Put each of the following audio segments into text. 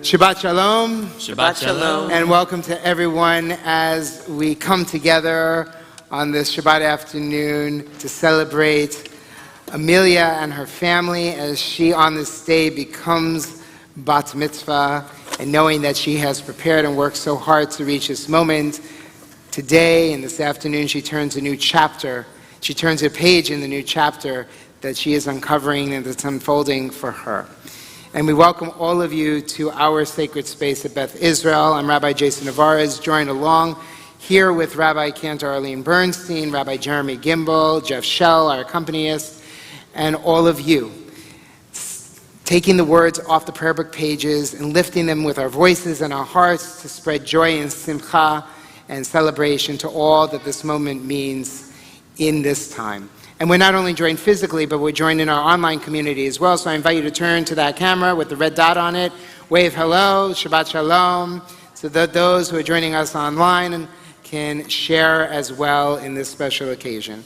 Shabbat Shalom. Shabbat Shalom. And welcome to everyone as we come together on this Shabbat afternoon to celebrate Amelia and her family as she on this day becomes bat mitzvah, and knowing that she has prepared and worked so hard to reach this moment. Today and this afternoon she turns a new chapter. She turns a page in the new chapter that she is uncovering and that's unfolding for her. And we welcome all of you to our sacred space at Beth Israel. I'm Rabbi Jason Navarez, joined along here with Rabbi Cantor Arlene Bernstein, Rabbi Jeremy Gimbel, Jeff Shell, our accompanist, and all of you, taking the words off the prayer book pages and lifting them with our voices and our hearts to spread joy and simcha and celebration to all that this moment means in this time. And we're not only joined physically, but we're joined in our online community as well. So I invite you to turn to that camera with the red dot on it, wave hello, Shabbat Shalom, so that those who are joining us online can share as well in this special occasion.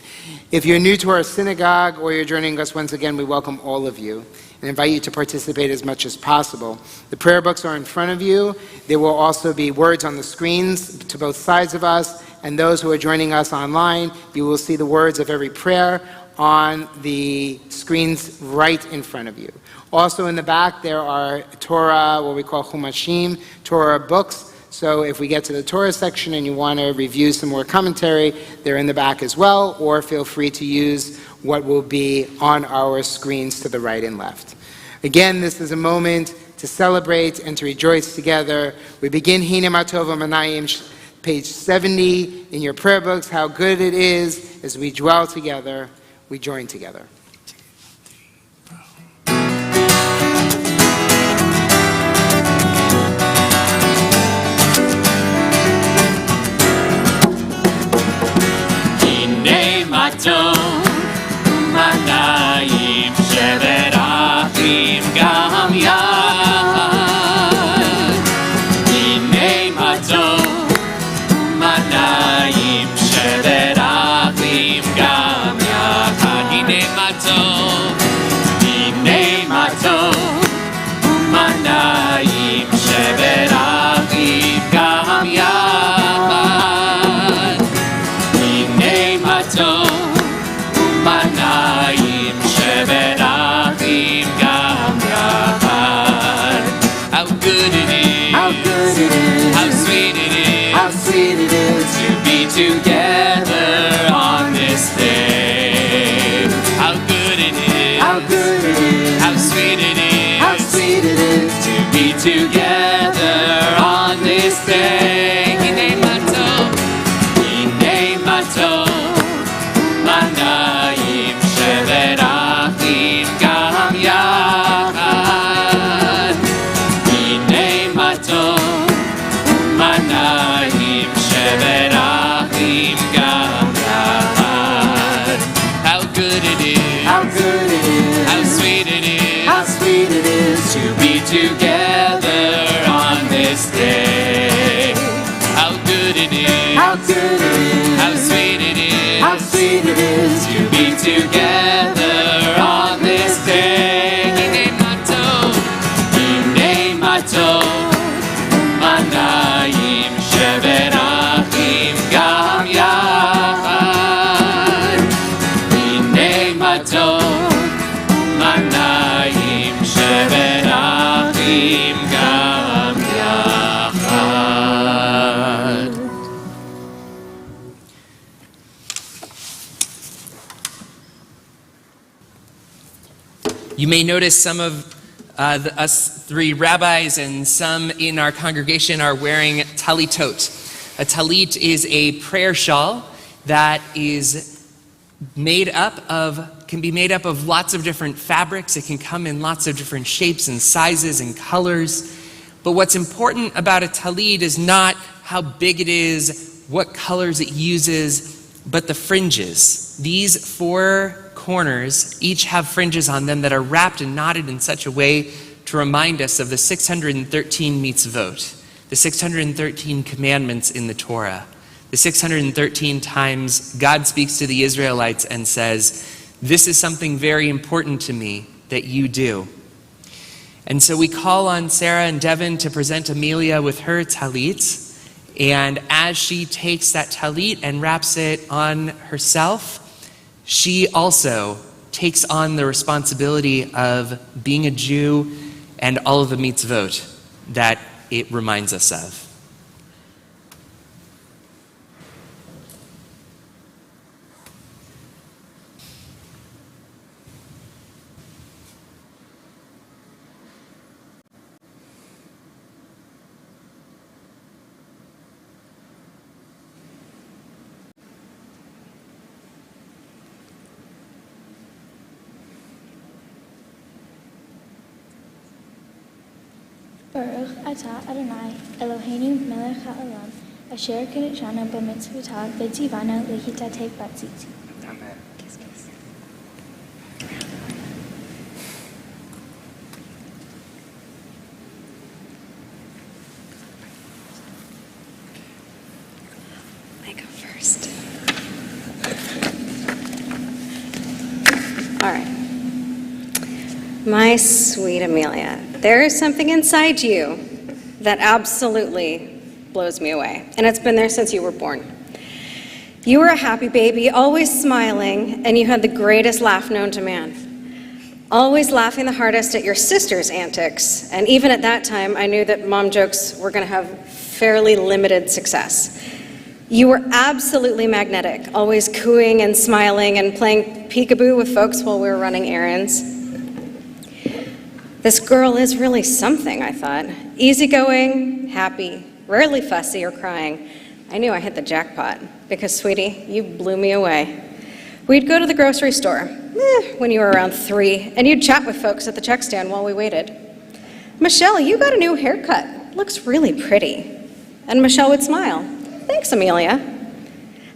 If you're new to our synagogue or you're joining us once again, we welcome all of you and invite you to participate as much as possible. The prayer books are in front of you. There will also be words on the screens to both sides of us. And those who are joining us online, you will see the words of every prayer on the screens right in front of you. Also in the back, there are Torah, what we call Chumashim, Torah books. So if we get to the Torah section and you want to review some more commentary, they're in the back as well, or feel free to use what will be on our screens to the right and left. Again, this is a moment to celebrate and to rejoice together. We begin Hine Matova Manayim, page 70 in your prayer books, how good it is as we dwell together, we join together. Hine matov manayim sheberachim gam yad. Hine matov manayim sheberachim gam yachad. Hine matov manayim sheberachim gam yachad. Hine matov manayim sheberachim gam yachad. How good it is, how good it is, how sweet it is, how sweet it is to be together on this day. How good it is, how good it is, how sweet it is, how sweet it is to be together on this day. Hine matov manayim sheberachim gam yachad. Hine matov manayim sheberachim gam yachad. How good it is, how good it is, how sweet it is, how sweet it is to be together on this day. How good it is, how good it is, how sweet it is, how sweet it is to be together on this day. Hine matov manayim sheberachim gam yachad. Hine matov manayim sheberachim gam yachad. You may notice some of us three rabbis and some in our congregation are wearing talitot. A talit is a prayer shawl that can be made up of lots of different fabrics. It can come in lots of different shapes and sizes and colors. But what's important about a talit is not how big it is, what colors it uses, but the fringes. These four corners each have fringes on them that are wrapped and knotted in such a way to remind us of the 613 mitzvot, the 613 commandments in the Torah, the 613 times God speaks to the Israelites and says, this is something very important to me that you do. And so we call on Sarah and Devin to present Amelia with her talit. And as she takes that talit and wraps it on herself, she also takes on the responsibility of being a Jew and all of the mitzvot that it reminds us of. Baruch atah Adonai Eloheinu melech haolam asher kiddushanu b'mitzvotav v'tzivanu lehitatei b'tzitzit. Amen. I go first. All right. My sweet Amelia, there is something inside you that absolutely blows me away, and it's been there since you were born. You were a happy baby, always smiling, and you had the greatest laugh known to man. Always laughing the hardest at your sister's antics, and even at that time, I knew that mom jokes were going to have fairly limited success. You were absolutely magnetic, always cooing and smiling and playing peekaboo with folks while we were running errands. This girl is really something, I thought. Easygoing, happy, rarely fussy or crying. I knew I hit the jackpot because, sweetie, you blew me away. We'd go to the grocery store when you were around 3, and you'd chat with folks at the check stand while we waited. Michelle, you got a new haircut. Looks really pretty. And Michelle would smile. Thanks, Amelia.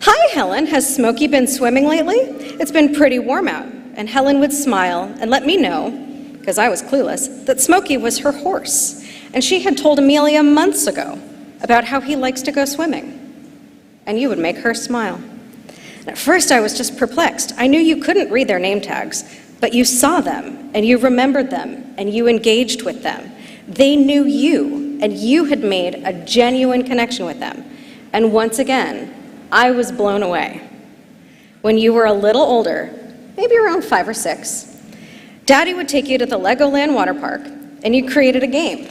Hi, Helen. Has Smokey been swimming lately? It's been pretty warm out. And Helen would smile and let me know, because I was clueless, that Smokey was her horse, and she had told Amelia months ago about how he likes to go swimming. And you would make her smile. And at first I was just perplexed. I knew you couldn't read their name tags, but you saw them, and you remembered them, and you engaged with them. They knew you, and you had made a genuine connection with them. And once again, I was blown away. When you were a little older, maybe around 5 or 6, Daddy would take you to the Legoland water park, and you created a game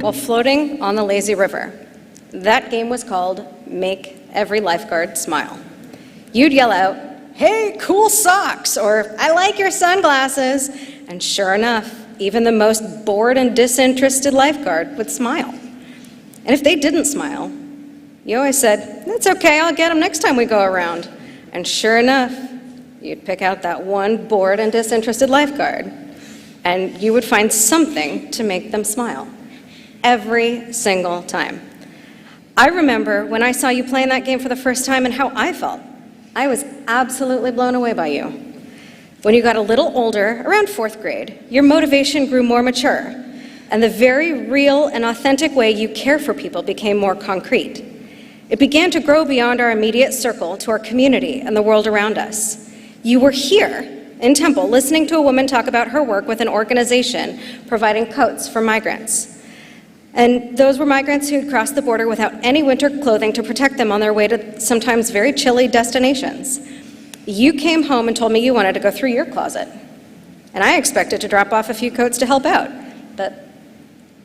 while floating on the lazy river. That game was called Make Every Lifeguard Smile. You'd yell out, "Hey, cool socks," or "I like your sunglasses," and sure enough, even the most bored and disinterested lifeguard would smile. And if they didn't smile, you always said, "That's okay, I'll get them next time we go around." And sure enough, you'd pick out that one bored and disinterested lifeguard, and you would find something to make them smile. Every single time. I remember when I saw you playing that game for the first time and how I felt. I was absolutely blown away by you. When you got a little older, around 4th grade, your motivation grew more mature, and the very real and authentic way you care for people became more concrete. It began to grow beyond our immediate circle to our community and the world around us. You were here in Temple listening to a woman talk about her work with an organization providing coats for migrants. And those were migrants who'd crossed the border without any winter clothing to protect them on their way to sometimes very chilly destinations. You came home and told me you wanted to go through your closet. And I expected to drop off a few coats to help out, but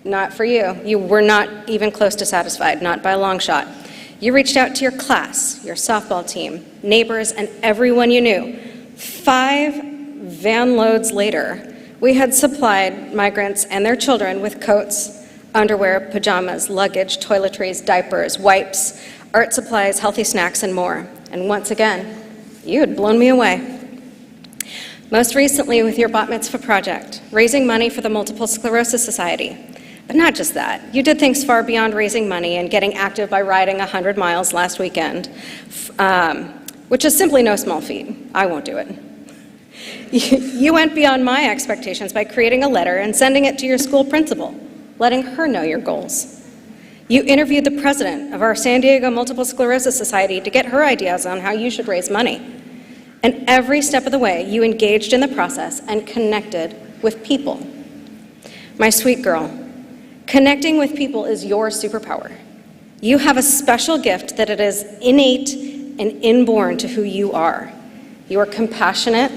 not for you. You were not even close to satisfied, not by a long shot. You reached out to your class, your softball team, neighbors, and everyone you knew. 5 van loads later, we had supplied migrants and their children with coats, underwear, pajamas, luggage, toiletries, diapers, wipes, art supplies, healthy snacks, and more. And once again, you had blown me away. Most recently with your bat mitzvah project, raising money for the Multiple Sclerosis Society. But not just that. You did things far beyond raising money and getting active by riding 100 miles last weekend, which is simply no small feat. I won't do it. You went beyond my expectations by creating a letter and sending it to your school principal, letting her know your goals. You interviewed the president of our San Diego Multiple Sclerosis Society to get her ideas on how you should raise money. And every step of the way, you engaged in the process and connected with people. My sweet girl, connecting with people is your superpower. You have a special gift that it is innate and inborn to who you are. You are compassionate,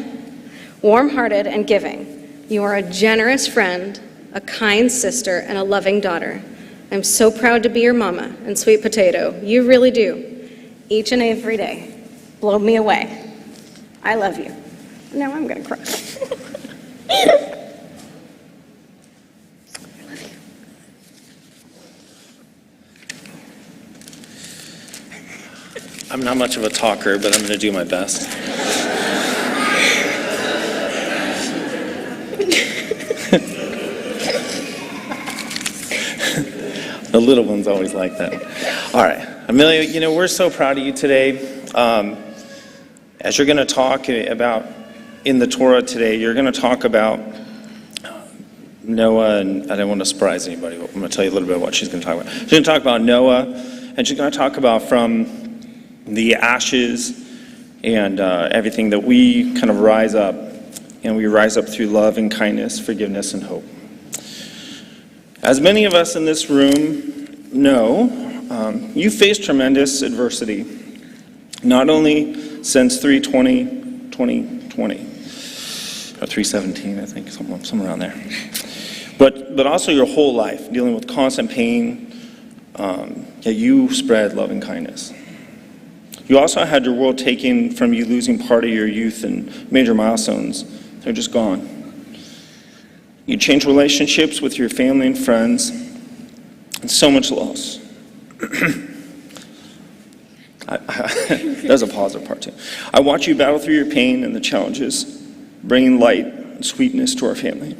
warm-hearted, and giving. You are a generous friend, a kind sister, and a loving daughter. I'm so proud to be your mama and sweet potato. You really do. Each and every day. Blow me away. I love you. Now I'm gonna cry. I'm not much of a talker, but I'm going to do my best. The little ones always like that. All right. Amelia, we're so proud of you today. As you're going to talk about in the Torah today, you're going to talk about Noah, and I don't want to surprise anybody, but I'm going to tell you a little bit about what she's going to talk about. She's going to talk about Noah, and she's going to talk about from the ashes and everything that we kind of rise up, and we rise up through love and kindness, forgiveness, and hope. As many of us in this room know, you faced tremendous adversity, not only since 3/20/2020, or 3/17, I think, somewhere around there, but also your whole life, dealing with constant pain, yet you spread love and kindness. You also had your world taken from you, losing part of your youth and major milestones. They're just gone. You changed relationships with your family and friends, and so much loss. There's a positive part too. I watch you battle through your pain and the challenges, bringing light and sweetness to our family.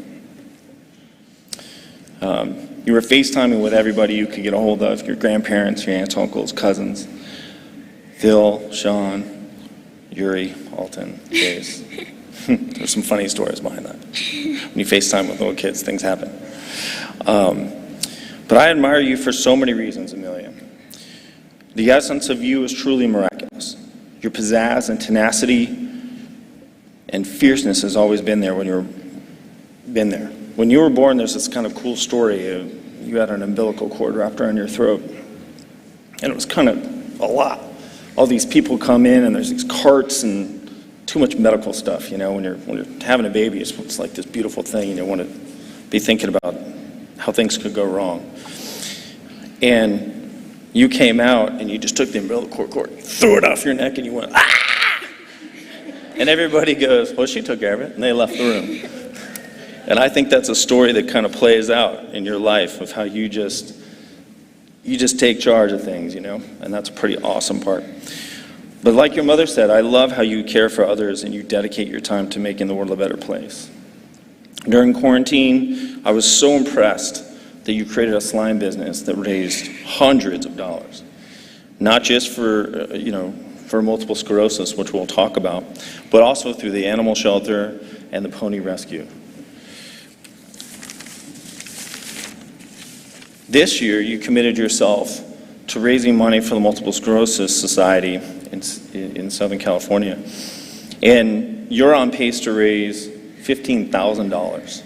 You were FaceTiming with everybody you could get a hold of, your grandparents, your aunts, uncles, cousins, Phil, Sean, Yuri, Alton, Jace. There's some funny stories behind that. When you FaceTime with little kids, things happen. But I admire you for so many reasons, Amelia. The essence of you is truly miraculous. Your pizzazz and tenacity and fierceness has always been there when you were born. There's this kind of cool story. You had an umbilical cord wrapped around your throat. And it was kind of a lot. All these people come in, and there's these carts and too much medical stuff. When you're having a baby, it's like this beautiful thing, and you want to be thinking about how things could go wrong. And you came out, and you just took the umbilical cord, threw it off your neck, and you went, ah! And everybody goes, well, she took care of it, and they left the room. And I think that's a story that kind of plays out in your life of how you just take charge of things, and that's a pretty awesome part. But like your mother said, I love how you care for others and you dedicate your time to making the world a better place. During quarantine, I was so impressed that you created a slime business that raised hundreds of dollars, not just for multiple sclerosis, which we'll talk about, but also through the animal shelter and the pony rescue. This year, you committed yourself to raising money for the Multiple Sclerosis Society in Southern California. And you're on pace to raise $15,000.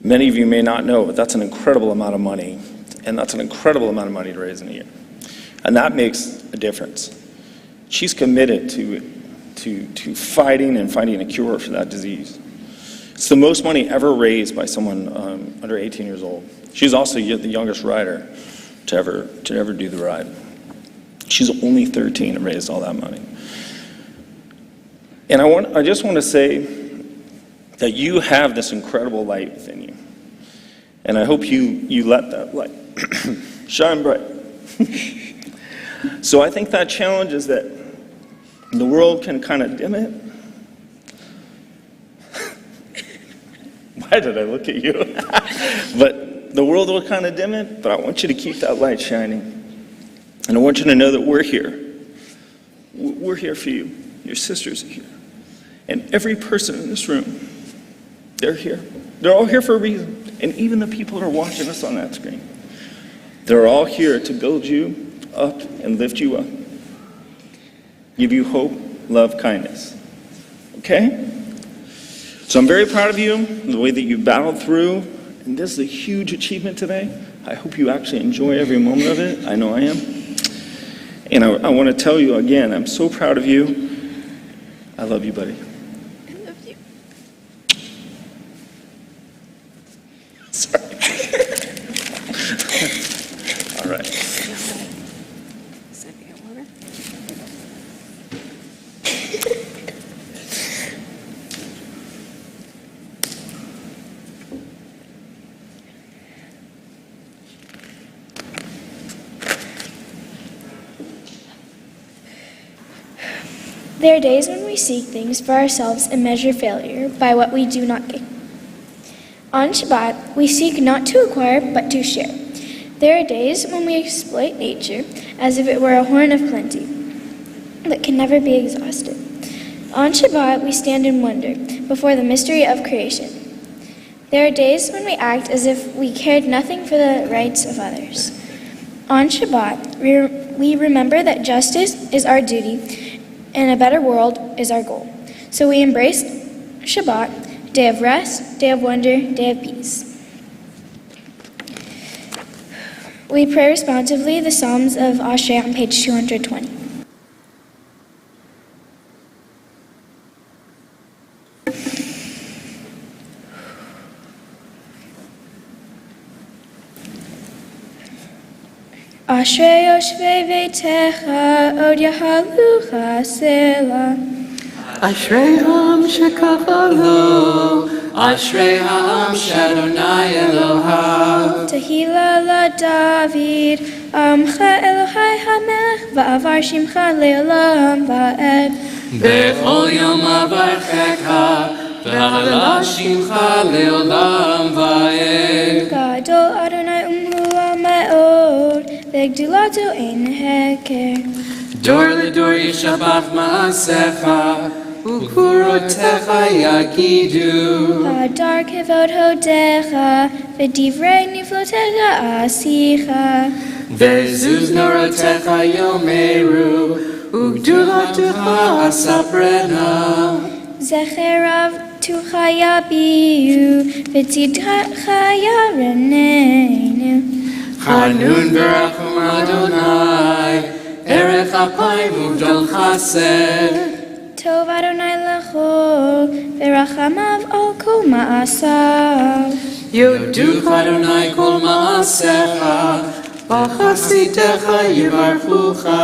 Many of you may not know, but that's an incredible amount of money. And that's an incredible amount of money to raise in a year. And that makes a difference. She's committed to fighting a cure for that disease. It's the most money ever raised by someone under 18 years old. She's also the youngest rider to ever do the ride. She's only 13 and raised all that money. And I just want to say that you have this incredible light within you. And I hope you let that light shine bright. So I think that challenge is that the world can kind of dim it. Why did I look at you? But the world will kind of dim it, but I want you to keep that light shining. And I want you to know that we're here. We're here for you. Your sisters are here. And every person in this room, they're here. They're all here for a reason. And even the people that are watching us on that screen, they're all here to build you up and lift you up. Give you hope, love, kindness. Okay? So I'm very proud of you, the way that you battled through And this is a huge achievement today. I hope you actually enjoy every moment of it. I know I am. And I want to tell you again, I'm so proud of you. I love you, buddy. I love you. Sorry. All right. There are days when we seek things for ourselves and measure failure by what we do not gain. On Shabbat, we seek not to acquire, but to share. There are days when we exploit nature as if it were a horn of plenty that can never be exhausted. On Shabbat, we stand in wonder before the mystery of creation. There are days when we act as if we cared nothing for the rights of others. On Shabbat, we remember that justice is our duty and a better world is our goal. So we embrace Shabbat, day of rest, day of wonder, day of peace. We pray responsively the Psalms of Ashrei on page 220. Ashrei yoshvei veitecha od yahalucha Selah. Ashrei ha'am shekafalo, Ashrei ha'am sh'Adonai Elohav. Tehillah la David, Amcha Elohai hamelech, va'avar shimcha le'olam va'ed. Bechol yom avarchecha, ve'ala shimcha le'olam va'ed. Gadol Adonai umhula me'od, ve'gdulato ein heker. Dor ledor yishabach ma'asecha, u'kurotecha yagidu. Hadar kevod hodecha, v'divrei niflotecha asicha. Ve'zuz norotecha yomeru, u'gdulatucha asaprena. Zecherav tucha yabiu, v'tzidcha yarenenu. Chanun berachum Adonai, erech apayim ugdol chased. Tov Adonai lachol, v'rachamav al kol ma'asav. Yoduch Adonai kol ma'asecha, v'chasitecha yivarchucha.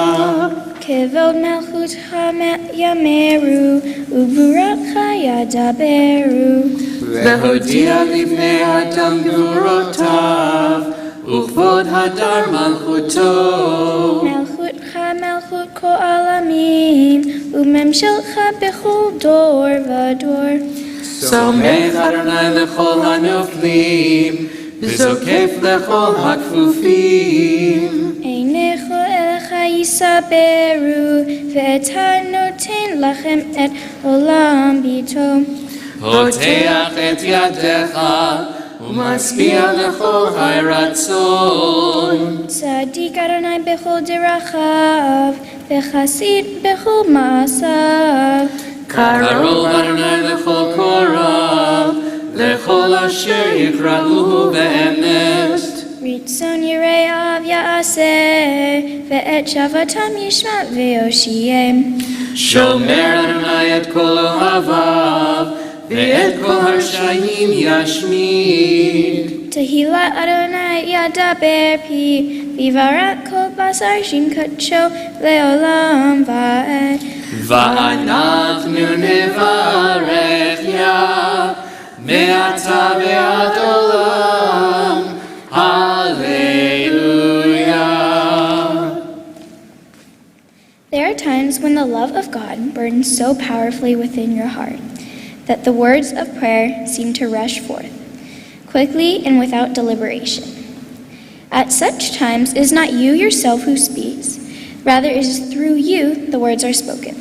Kevod melchutcha yameru, u'buratcha yadaberu. Ve'hodia livnei Adam gvurotav, u'kvod hadar malchuto. Melchutcha melchut kol alamim, u'memshelcha bechol dor v'dor. Somech Adonai lechol hanoflim, v'zokef lechol hakfufim. Einecho elecha yisaberu, ve'eta noten lachem et olam bito. Hoteach et yadecha, u'maspia lechol hayratzon. Tzadik Adonai bechol derachav, ve'chasid bechol maasav. Karol Adonai lechol korav, lechol asher yikra'uhu be'emet. Ritzon yireav ya'aseh, ve'et shavatam yishma ve'oshiyem. Shomer Adonai et kol ohavav, ve'et kol harshayim yashmid. Tehillah Adonai yadaber pi, vivarak kol basar shimkacho le'olam va'ed. Va'anachnu nevarech ya, me'ata ve'ad olam. Hallelujah. There are times when the love of God burns so powerfully within your heart that the words of prayer seem to rush forth, quickly and without deliberation. At such times, it is not you yourself who speaks, rather it is through you the words are spoken.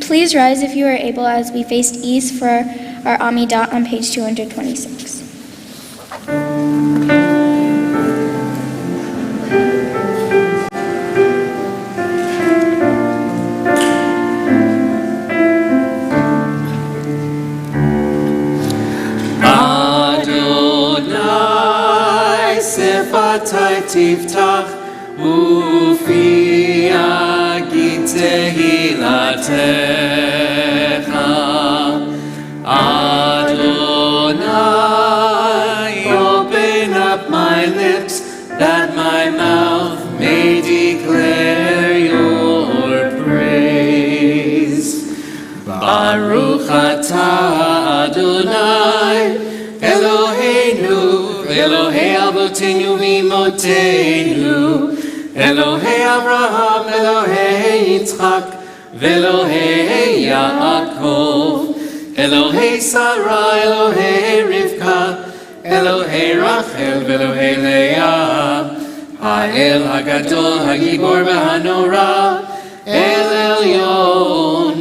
Please rise if you are able as we face east for our Amidah on page 226. שפתי תפתח ופי יגיד תהילתך. Adonai, open up my lips that my mouth may declare your praise. Baruch atah Adonai, Eloheinu, Elohei Avotenu v'Imotenu, Elohei Abraham, Elohei Yitzchak, Velohei Yaakov, Elohei Sarah, Elohei Rivka, Elohei Rachel, Velohei Leah, Ha'el HaGadol, HaGibor v'Hanora, El Elyon,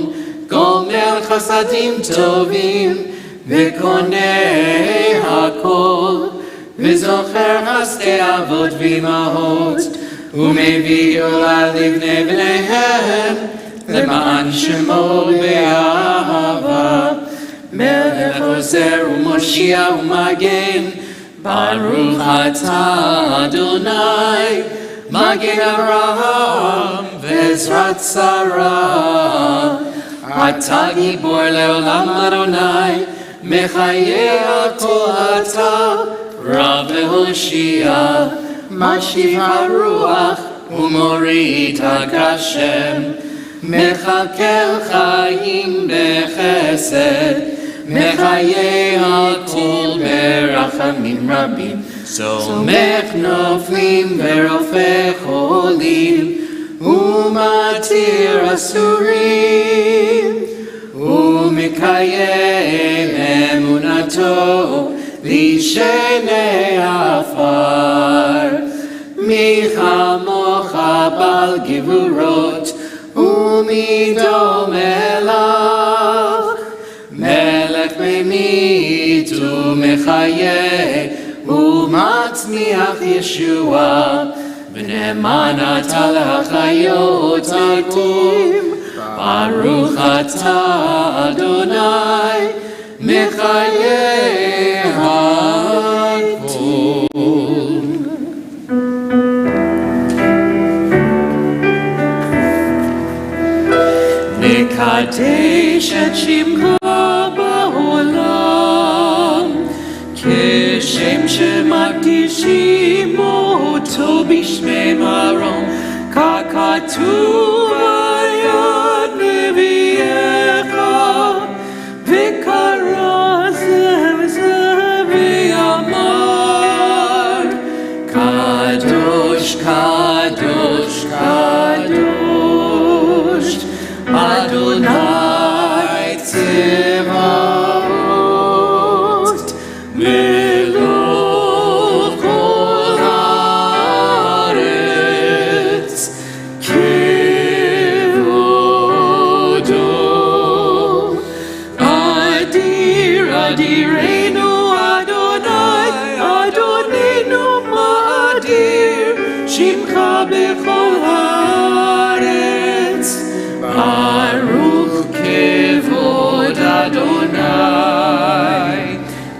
Gomel Chasadim Tovim, V'konei HaKol, V'zocher Chasdei Avot v'Imahot, U'mevii Geula Livnei Bneihem, למען שמו באהבה, מלך עוזר ומושיע ומגן, ברוך אתה אדוני, מגן אברהם ועזרת שרה. אתה גיבור לעולם אדוני, מחיה הכל אתה, רב והושיע, משיב הרוח ומוריד הגשם. מחכה חיים בחסד, מחיה הכל ברחמים רבים, סומך נופלים ורופא חולים, ומתיר אסורים, ומקיים אמונתו לישני עפר. מי כמוך בעל גבורות ומי דומה לך, מלך ממית ומחיה ומצמיח ישועה, ונאמן אתה להחיות עתים. ברוך אתה אדוני מחיה הכל. נקדש את שמך בעולם, כשם שמקדישים אותו בשמי מרום, ככתוב על יד נביאך, וקרא זה וזה ויאמר, קדוש קדוש קדוש Adonai Tzevaot, Melech kol haaretz, Kevodo. Adir, Adirenu Adonai, Adonenu ma'adir, Shimcha bechol haaretz. Baruch kevod Adonai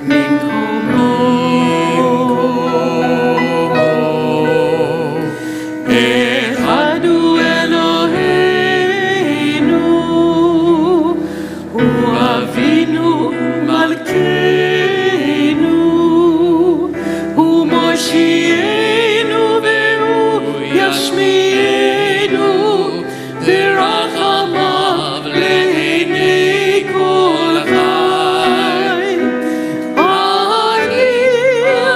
minkomo. Echad hu Eloheinu, hu Avinu Malkeinu, hu Moshienu vehu Yashmienu, ורחמיו לעיני כל חי. אני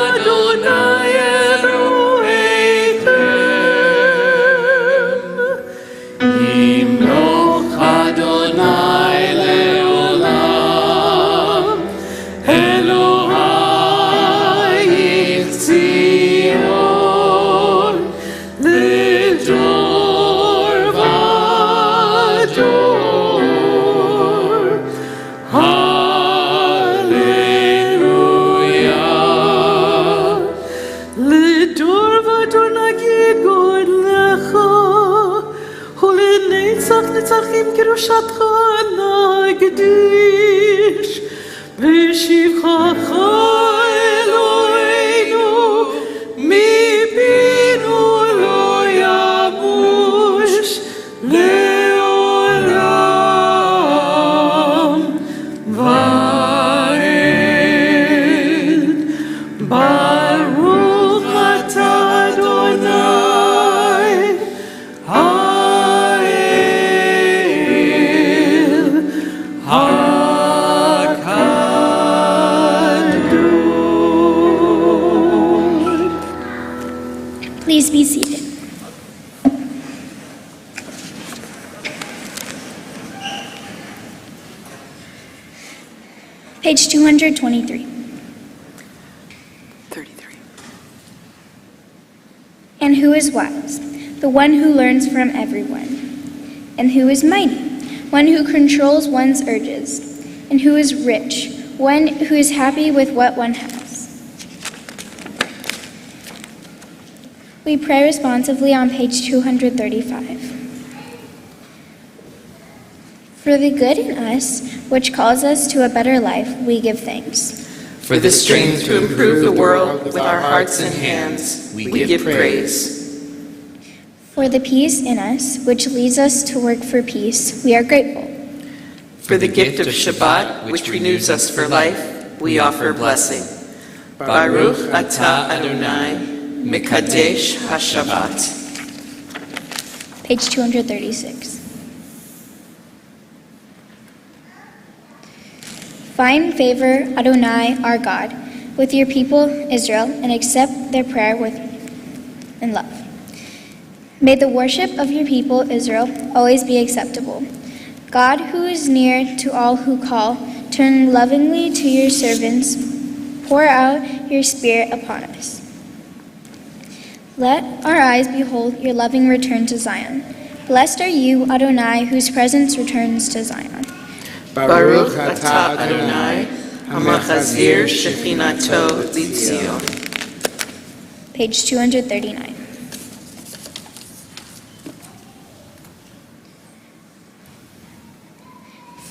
אדוני אלוהיכם, ימלוך אדוני לעולם, אלוהי ציון לדור ודור. הללויה. לדור ודור נגיד גודלך, ולנצח נצחים קדושתך נקדיש, בשבחך אלוהינו מפני Please be seated. Page 223. 33. And who is wise? The one who learns from everyone. And who is mighty? One who controls one's urges. And who is rich? One who is happy with what one has. We pray responsively on page 235. For the good in us, which calls us to a better life, we give thanks. For the strength to improve the world with our hearts and hands, we give praise. For the peace in us, which leads us to work for peace, we are grateful. For the gift of Shabbat, which renews us for life, we offer blessing. Baruch atah Adonai, Mekadesh HaShabbat. Page 236. Find favor, Adonai, our God, with your people Israel, and accept their prayer in love. May the worship of your people Israel always be acceptable. God, who is near to all who call, turn lovingly to your servants. Pour out your Spirit upon us. Let our eyes behold your loving return to Zion. Blessed are you, Adonai, whose presence returns to Zion. Baruch atah Adonai, Hamachazir Shechinato L'Tzion. Page 239.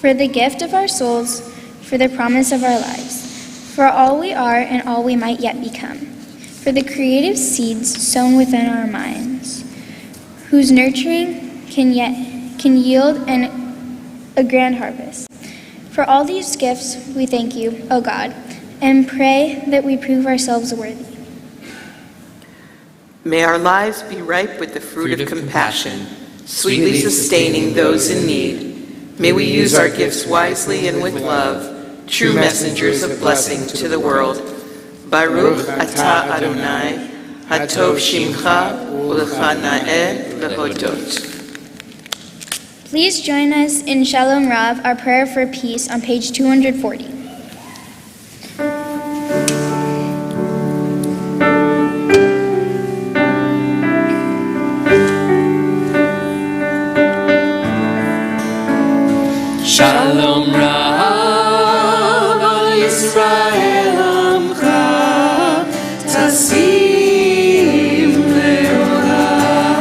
For the gift of our souls, for the promise of our lives, for all we are and all we might yet become, for the creative seeds sown within our minds, whose nurturing can yield a grand harvest. For all these gifts we thank you, O God, and pray that we prove ourselves worthy. May our lives be ripe with the fruit of compassion, sweetly sustaining those in need. May we use our gifts wisely and with love, true messengers of blessing to the world. Baruch atah Adonai, hatov shimcha u'lecha na'eh lehodot. Please join us in Shalom Rav, our prayer for peace, on page 240. Shalom Rav al Yisrael Amcha Tasim Leolam.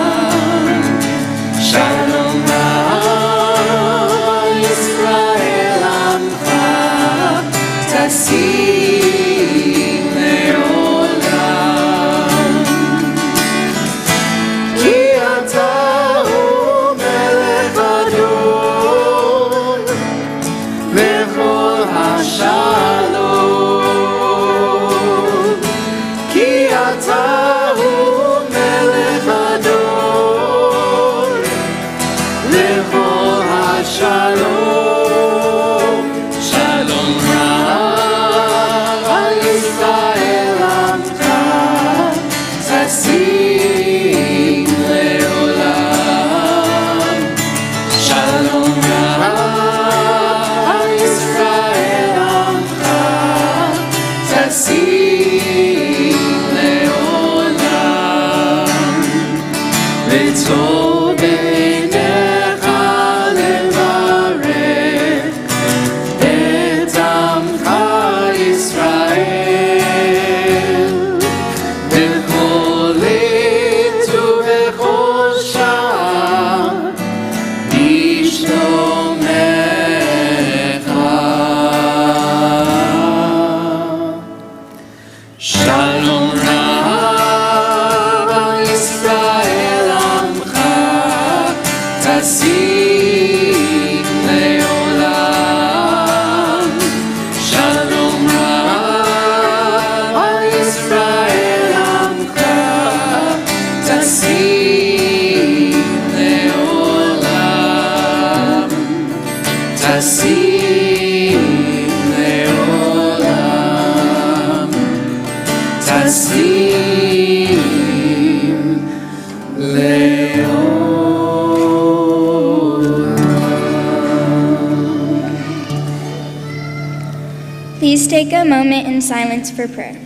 Shalom Rav al Yisrael Amcha Tasim Leolam. Ki ata hu melech adon V'chol hashalom, ki ata hu melech adon, v'chol hashalom. Shalom Rav Asim Le'olam. Please take a moment in silence for prayer.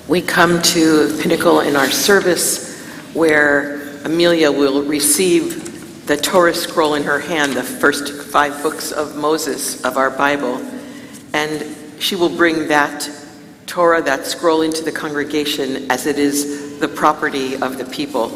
We come to the pinnacle in our service where Amelia will receive the Torah scroll in her hand, the first 5 books of Moses of our Bible, and she will bring that Torah, that scroll, into the congregation as it is the property of the people.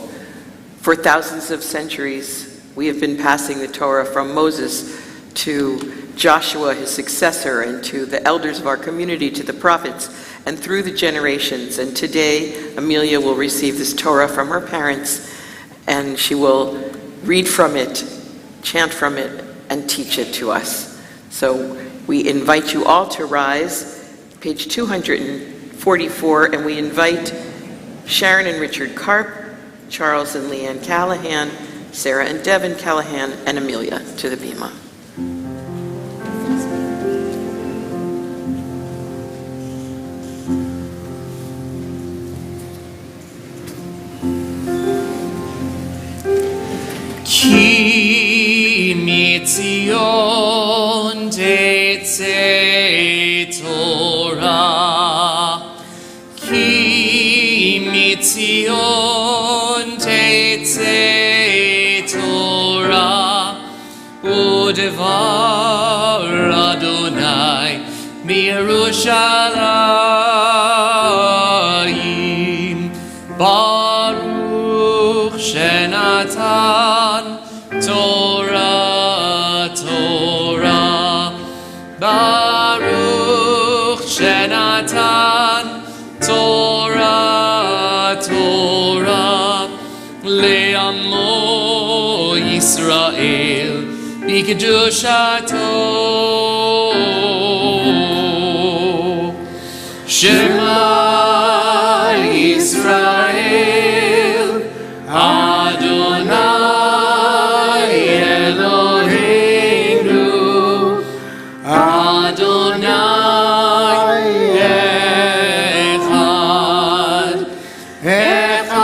For thousands of centuries, we have been passing the Torah from Moses to Joshua, his successor, and to the elders of our community, to the prophets, and through the generations. And today, Amelia will receive this Torah from her parents, and she will read from it, chant from it, and teach it to us. So we invite you all to rise, page 244, and we invite Sharon and Richard Karp, Charles and Leanne Callahan, Sarah and Devin Callahan, and Amelia to the bima. Ki mitzion tetzei Torah, Ki mitzion tetzei Torah, u'devar Adonai miYerushalayim, Baruch Shenatan Torah, Torah, Baruch Shenatan Torah, Torah, Kikadushato Shema Israel Adonai Eloheinu Adonai Echad Echad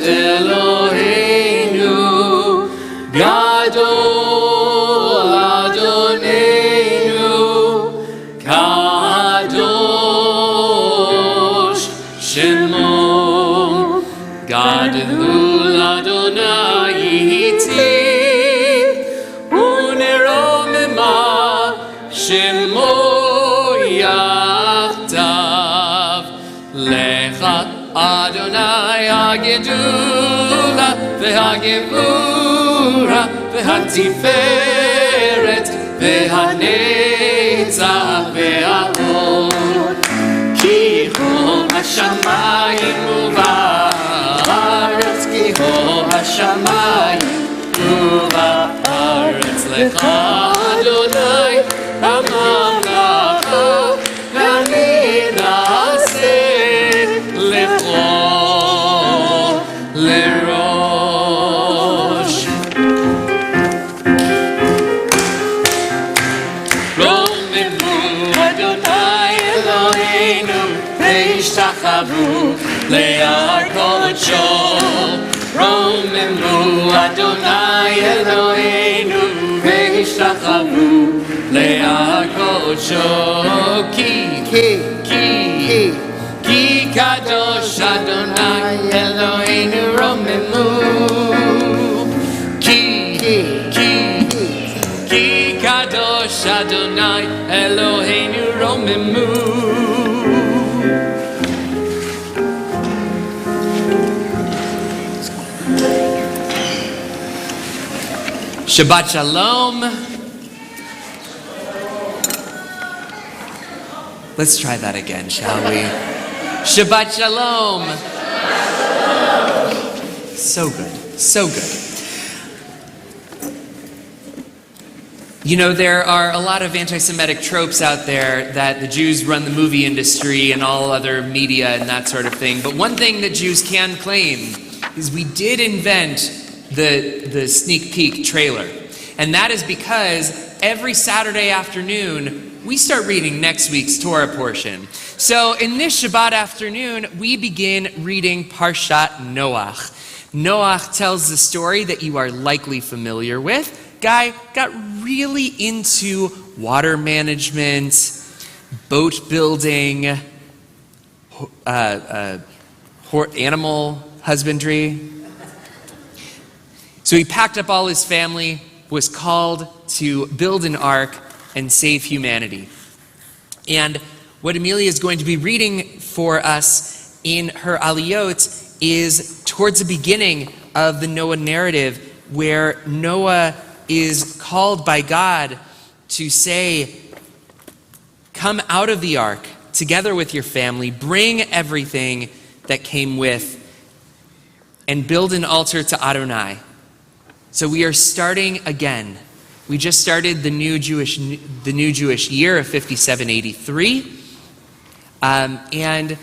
Eloheinu Gadol Adonenu Kadosh Shemo Gadol Adonai Iti Uneromema Shemo Yachtav Lecha Adonai Agedula Ve'Hagevura Ve'Hatiferet Ve'Hanetzach Ve'Hod Ki Hu Hashamayim U'Va'aretz Ki Hu Hashamayim U'Va'aretz Lecha Adonai HaMamlacha Ve'Ani Na'aseh Lecho Lerosh Romemu Adonai Eloheinu Ve'ishtachavu Le'ar Kodecho Romemu Adonai Eloheinu Ve'ishtachavu Le'ar Kodecho Ki Kadosh Adonai Eloheinu Romemu Ki Kadosh Adonai Eloheinu Romemu Shabbat Shalom. Let's try that again, shall we? Shabbat Shalom. So good, so good. You know, there are a lot of anti-Semitic tropes out there that the Jews run the movie industry and all other media and that sort of thing. But one thing that Jews can claim is we did invent the sneak peek trailer. And that is because every Saturday afternoon, we start reading next week's Torah portion. So in this Shabbat afternoon, we begin reading Parshat Noach. Noach tells the story that you are likely familiar with. Guy got really into water management, boat building, animal husbandry. So he packed up all his family, was called to build an ark and save humanity. And what Amelia is going to be reading for us in her aliyot is towards the beginning of the Noah narrative, where Noah is called by God to say, come out of the ark together with your family, bring everything that came with, and build an altar to Adonai. So we are starting again. We just started the new Jewish year of 5783, and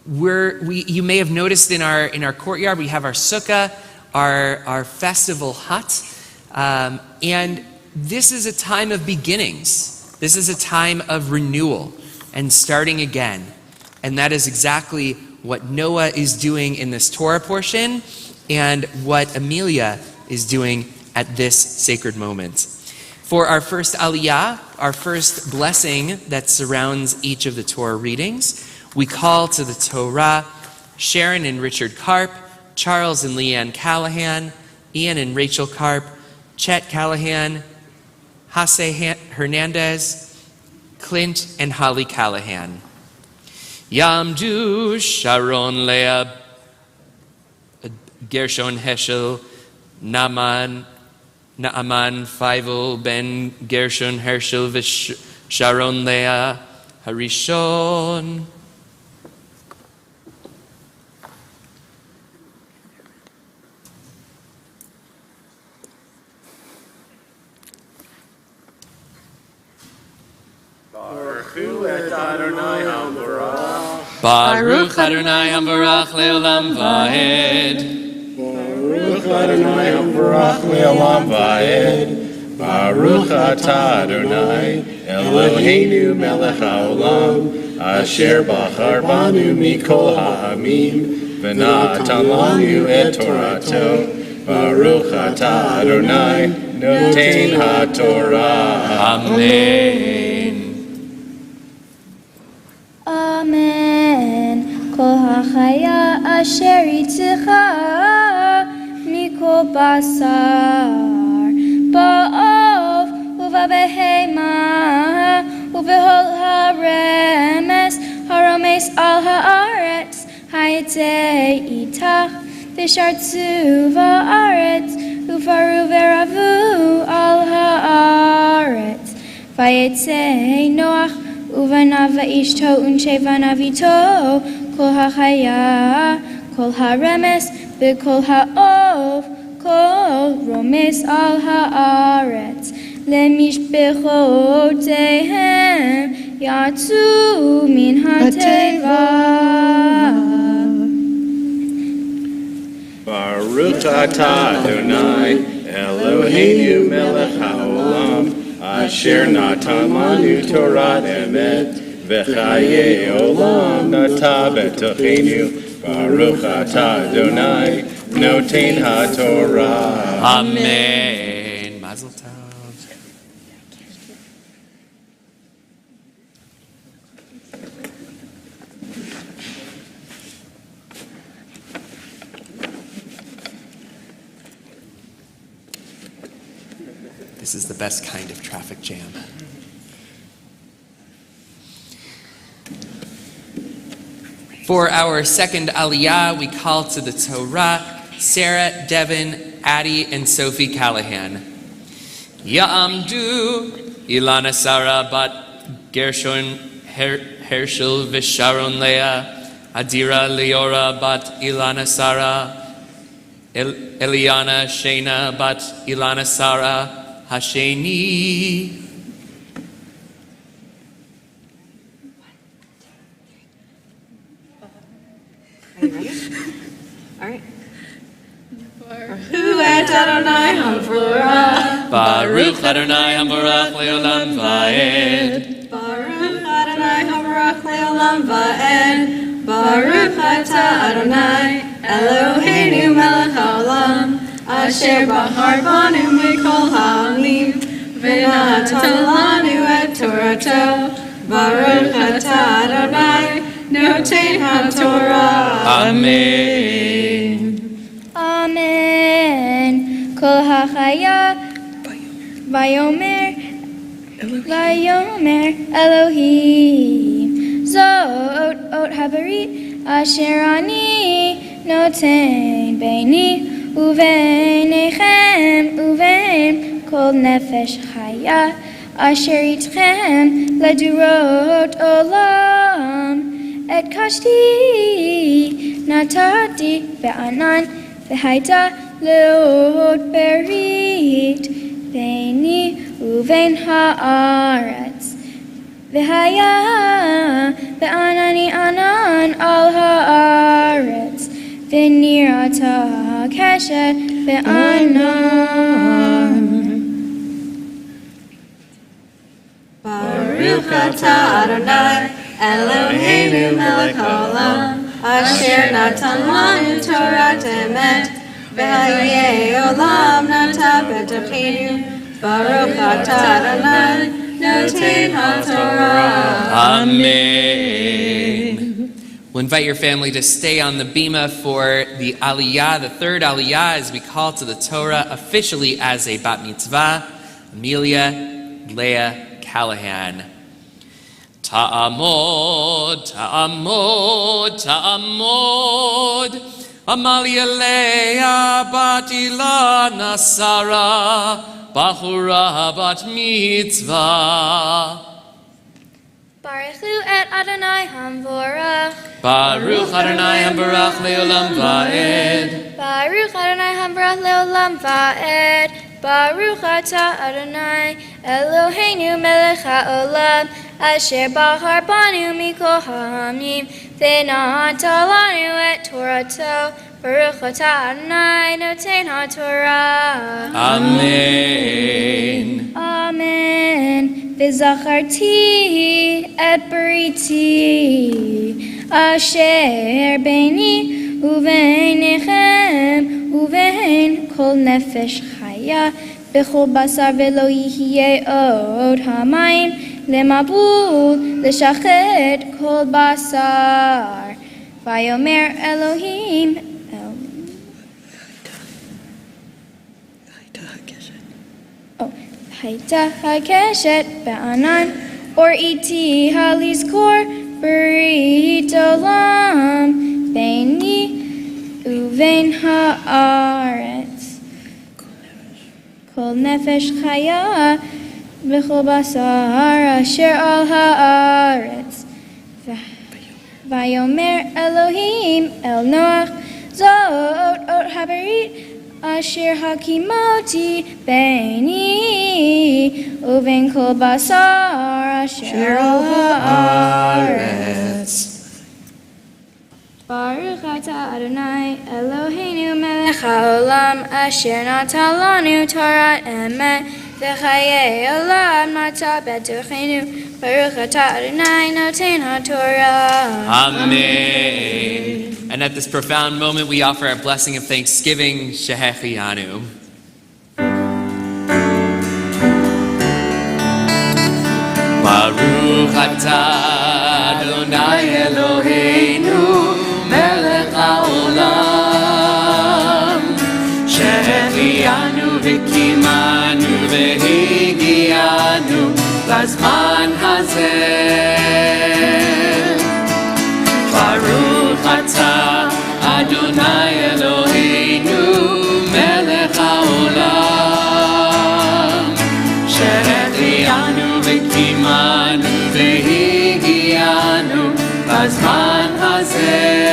you may have noticed in our courtyard we have our sukkah, our festival hut, and this is a time of beginnings. This is a time of renewal and starting again, and that is exactly what Noah is doing in this Torah portion, and what Amelia is doing at this sacred moment. For our first aliyah, our first blessing that surrounds each of the Torah readings, we call to the Torah Sharon and Richard Karp, Charles and Leanne Callahan, Ian and Rachel Karp, Chet Callahan, Jose Hernandez, Clint and Holly Callahan. Yamdu Sharon Leah, Gershon Heschel, Naaman Feivel ben Gershon Herschel Sharon Leah Harishon. Baruch Adonai Hamvarach Leolam Vaed. Baruch Adonai Hamvarach Leolam Vaed. Baruch Atah Adonai Eloheinu Melech HaOlam Asher Bachar Banu Mikol Ha'amim V'natan Lanu Et Torato. Baruch Atah Adonai Noten HaTorah. Amen. Amen. Kol hachaya asher yitzicha mikol basar ba'ov uvabehema uvehol haremes haromes al haaretz hayetze itach vishartzu va'aretz ufaru veravu al haaretz vayetze Noach Uvanav va'ishto unshevanav ito kol hachaya kol haremes v'kol ha'ov kol romes al haaretz lemishbechotehem yatsu min hateva. Baruch Atah Adonai Eloheinu Melech HaOlam Asher Natan Lanu Torah Emet V'chaye Olam Nata B'tochenu. Baruch Atah Adonai Noten HaTorah. Amen. Mazel tov. This is the best kind of traffic jam. For our second aliyah, we call to the Torah Sarah, Devin, Addie, and Sophie Callahan. Ya'amdu Ilana Sarah bat Gershon Herschel Visharon Leah Adira Leora bat Ilana Sarah Eliana Shena bat Ilana Sarah Hasheni. Are you ready? All right. Baruch Adonai Hamvarach. Baruch Adonai Hamvarach Leolam Vaed. Baruch Adonai Hamvarach Leolam Vaed. Baruch Atah Adonai Eloheinu Melech HaOlam Asher Bachar Banu Mikol Ha'amim V'natan Lanu Et Torato. Baruch Atah Adonai Noten HaTorah. Amen. Amen. Kol hachaya vayomer Elohim Zot ot habarit asher ani noten beini uvenechem uven kol nefesh chaya asher itchem ledurot olam et kashti natati ve'anan ve'haita leot berit beini uven haaretz ve'haya ve'anani anan al haaretz ve'nirata keshet ve'anan. Baruch Atah Adonai Eloheinu Melech HaOlam Asher Natan Lanu Torah Emet V'Hayei Olam Nata B'Tochenu. Baruch Atah Adonai Noten HaTorah. Amen. We'll invite your family to stay on the bima for the aliyah, the third aliyah, as we call to the Torah officially as a bat mitzvah, Amelia Leah Callahan. Ta'amod, ta'amod, ta'amod, Amalia Leah bat Ilana Sarah, Bahura bat mitzvah. Baruchu et Adonai Hamvorach. Baruch Adonai Hamvarach Leolam Vaed. Baruch Adonai Hamvorach Leolam Vaed. Baruch atah Adonai Eloheinu melech haolam asher bahar banu mikol ha'amim v'na'ata lanu et Torato Baruch atah Adonai noten ha'torah. Amen. Amen. V'zacharti et bariti asher beini uve'nechem uve'en kol nefesh chaya b'chol basar v'lo yihye od hamayim lemabul l'shachet kol basar. Vayomer Elohim Haita hakeshet ba'anan or iti halizkor berit olam beini uvein haaretz kol nefesh chaya v'chol basar asher al haaretz vayomer Elohim el Noach zot ot haberit asher hakimoti beini uven kol basar asher al haaretz. Baruch atah Adonai Eloheinu melech haolam asher natan lanu Torah emet v'chayei olam nata b'torchenu. Baruch atah Adonai noten ha'torah. Amen. And at this profound moment, we offer our blessing of thanksgiving, Shehechianu. Baruch atah Adonai Eloheinu melech haolam Shehechianu v'kimanu v'higianu lazman hazeh. Baruch atah Adonai Eloheinu melech haolam shehechianu v'kimanu v'higianu b'zman hazeh.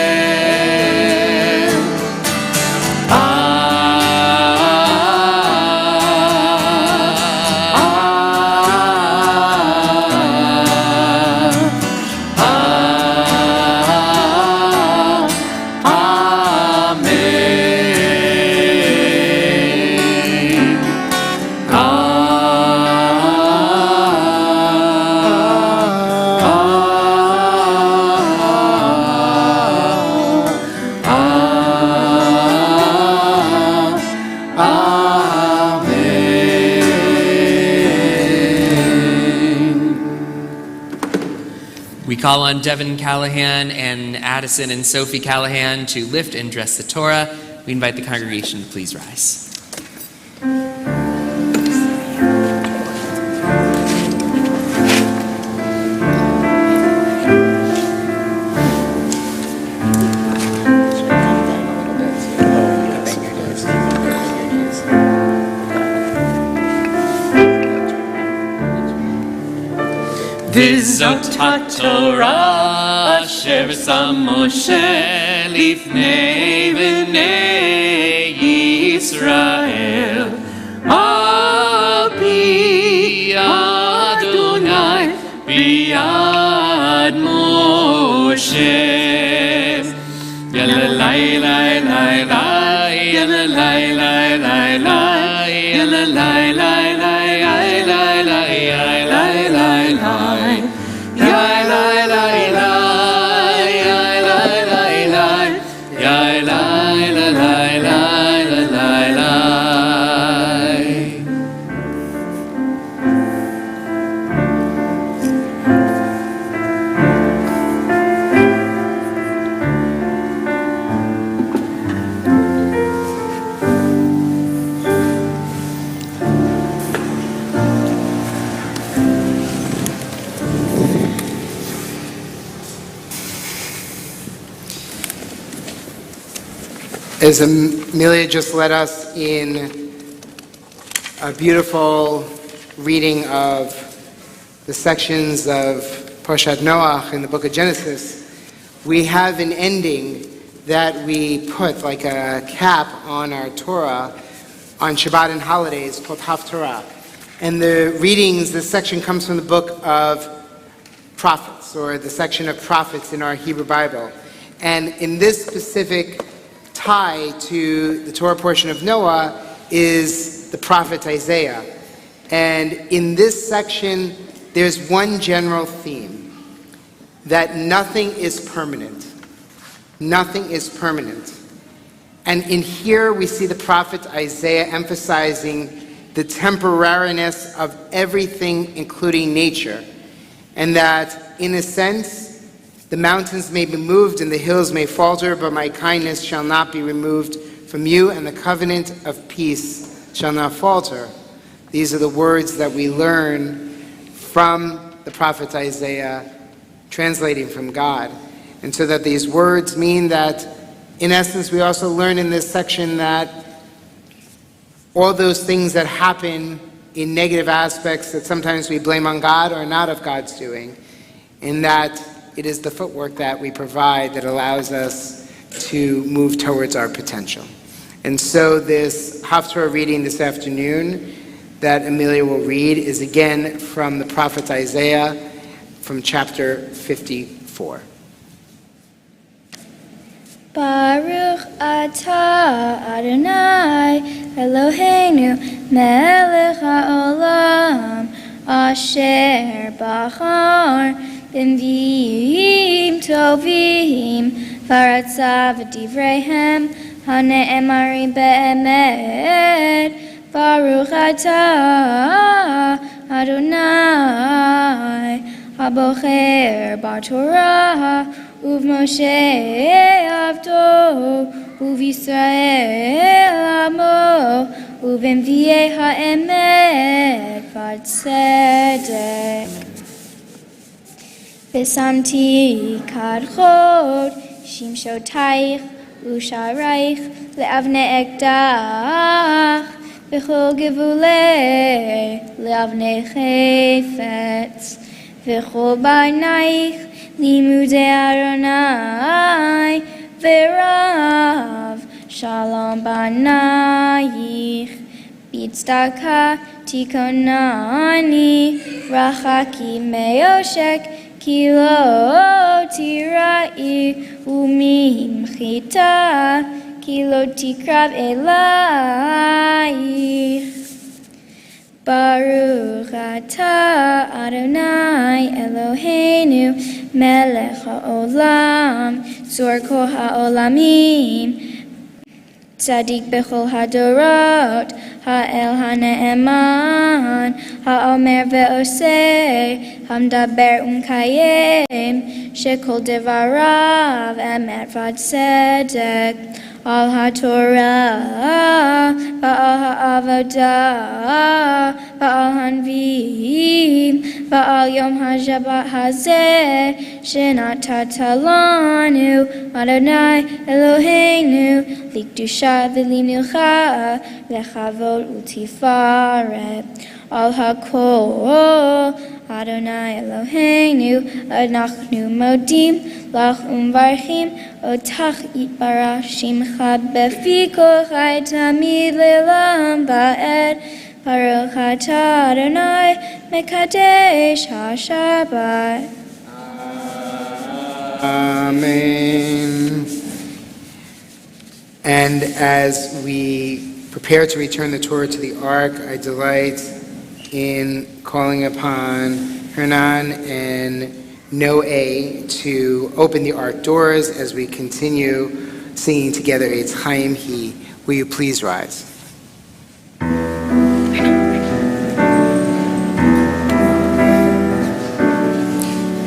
We call on Devin Callahan and Addison and Sophie Callahan to lift and dress the Torah. We invite the congregation to please rise. V'zot HaTorah asher v'sam Moshe lifnei b'nei Yisrael al pi Adonai b'yad Moshe. Yalalai lai lai lai, yalalai lai lai lai, yalalai lai lai lai lai lai lai lai lai. As Amelia just led us in a beautiful reading of the sections of Parshat Noach in the book of Genesis, we have an ending that we put like a cap on our Torah on Shabbat and holidays called Haftarah. And the readings, this section comes from the book of prophets, or the section of prophets in our Hebrew Bible. And in this specific tie to the Torah portion of Noah is the prophet Isaiah. And in this section, there's one general theme, that nothing is permanent. Nothing is permanent. And in here we see the prophet Isaiah emphasizing the temporariness of everything, including nature. And that, in a sense, the mountains may be moved and the hills may falter, but my kindness shall not be removed from you, and the covenant of peace shall not falter. These are the words that we learn from the prophet Isaiah, translating from God. And so that these words mean that, in essence, we also learn in this section that all those things that happen in negative aspects that sometimes we blame on God are not of God's doing, and that it is the footwork that we provide that allows us to move towards our potential. And so this Haftarah reading this afternoon that Amelia will read is again from the prophet Isaiah, from chapter 54. Baruch atah Adonai Eloheinu melech haolam asher bachar b'nviim tovim v'ratzav v'divreihem hane'emarim be'emet. Baruch atah Adonai habocher b'torah uv Moshe avdo uv Yisrael amo uv enviei ha'emet v'tzedek v'samti kadchot shimshotayich u'sharayich le'avnei ekdach v'chol gevulei le'avnei chayfetz v'chol ba'nayich limudei Adonai v'rav shalom b'nayich b'tzedaka tikonani rachaki me'oshek ki lo tirai u'mimchita ki lo tikrav elayich. Baruch atah Adonai Eloheinu melech haolam tzor kol haolamim tzadik bechol hadorot ha'el hane'eman ha'omer ve'oseh hamdaber u'mkayem shekol devarav emet v'tzedek al haTorah va'al ha'avodah va'al hanvim va'al yom ha'shabbat hazeh shenatata lanu Adonai Eloheinu likdusha v'limilcha lechavod u'tifaret al hakol Adonai Eloheinu anachnu modim lach umvarchim otach yitbarach shimcha befi kochai tamid le'olam va'ed. Baruch atah Adonai mekadesh ha'shabbat. Amen. And as we prepare to return the Torah to the Ark, I delight in calling upon Hernan and Noé to open the Ark doors as we continue singing together Eitz Chaim Hi. Will you please rise?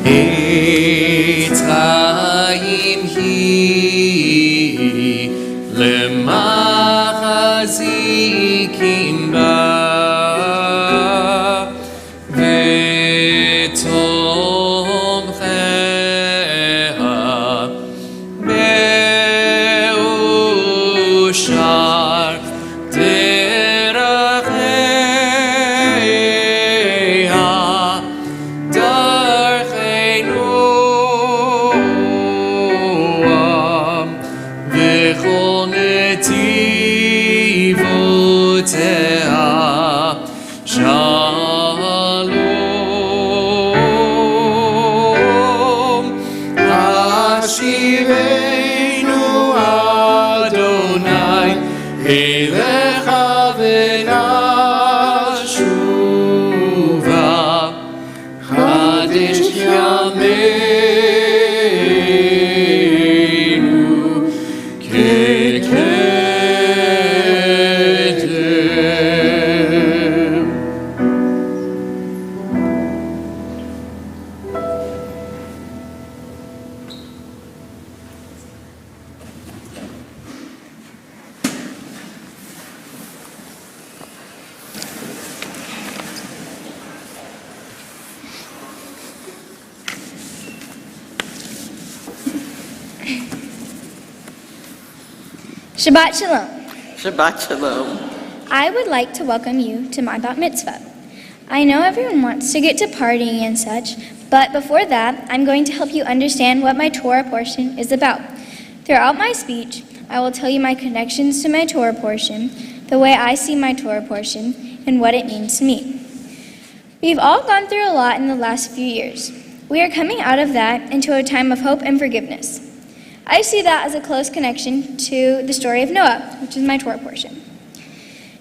Eitz Chaim Hi lemachazikim ba v'tomcheha be'ushar Hashivenu Adonai Elecha v'nashuva Chadesh yameinu kekedem. Shabbat Shalom. Shabbat Shalom. I would like to welcome you to my bat mitzvah. I know everyone wants to get to partying and such, but before that, I'm going to help you understand what my Torah portion is about. Throughout my speech, I will tell you my connections to my Torah portion, the way I see my Torah portion, and what it means to me. We've all gone through a lot in the last few years. We are coming out of that into a time of hope and forgiveness. I see that as a close connection to the story of Noah, which is my Torah portion.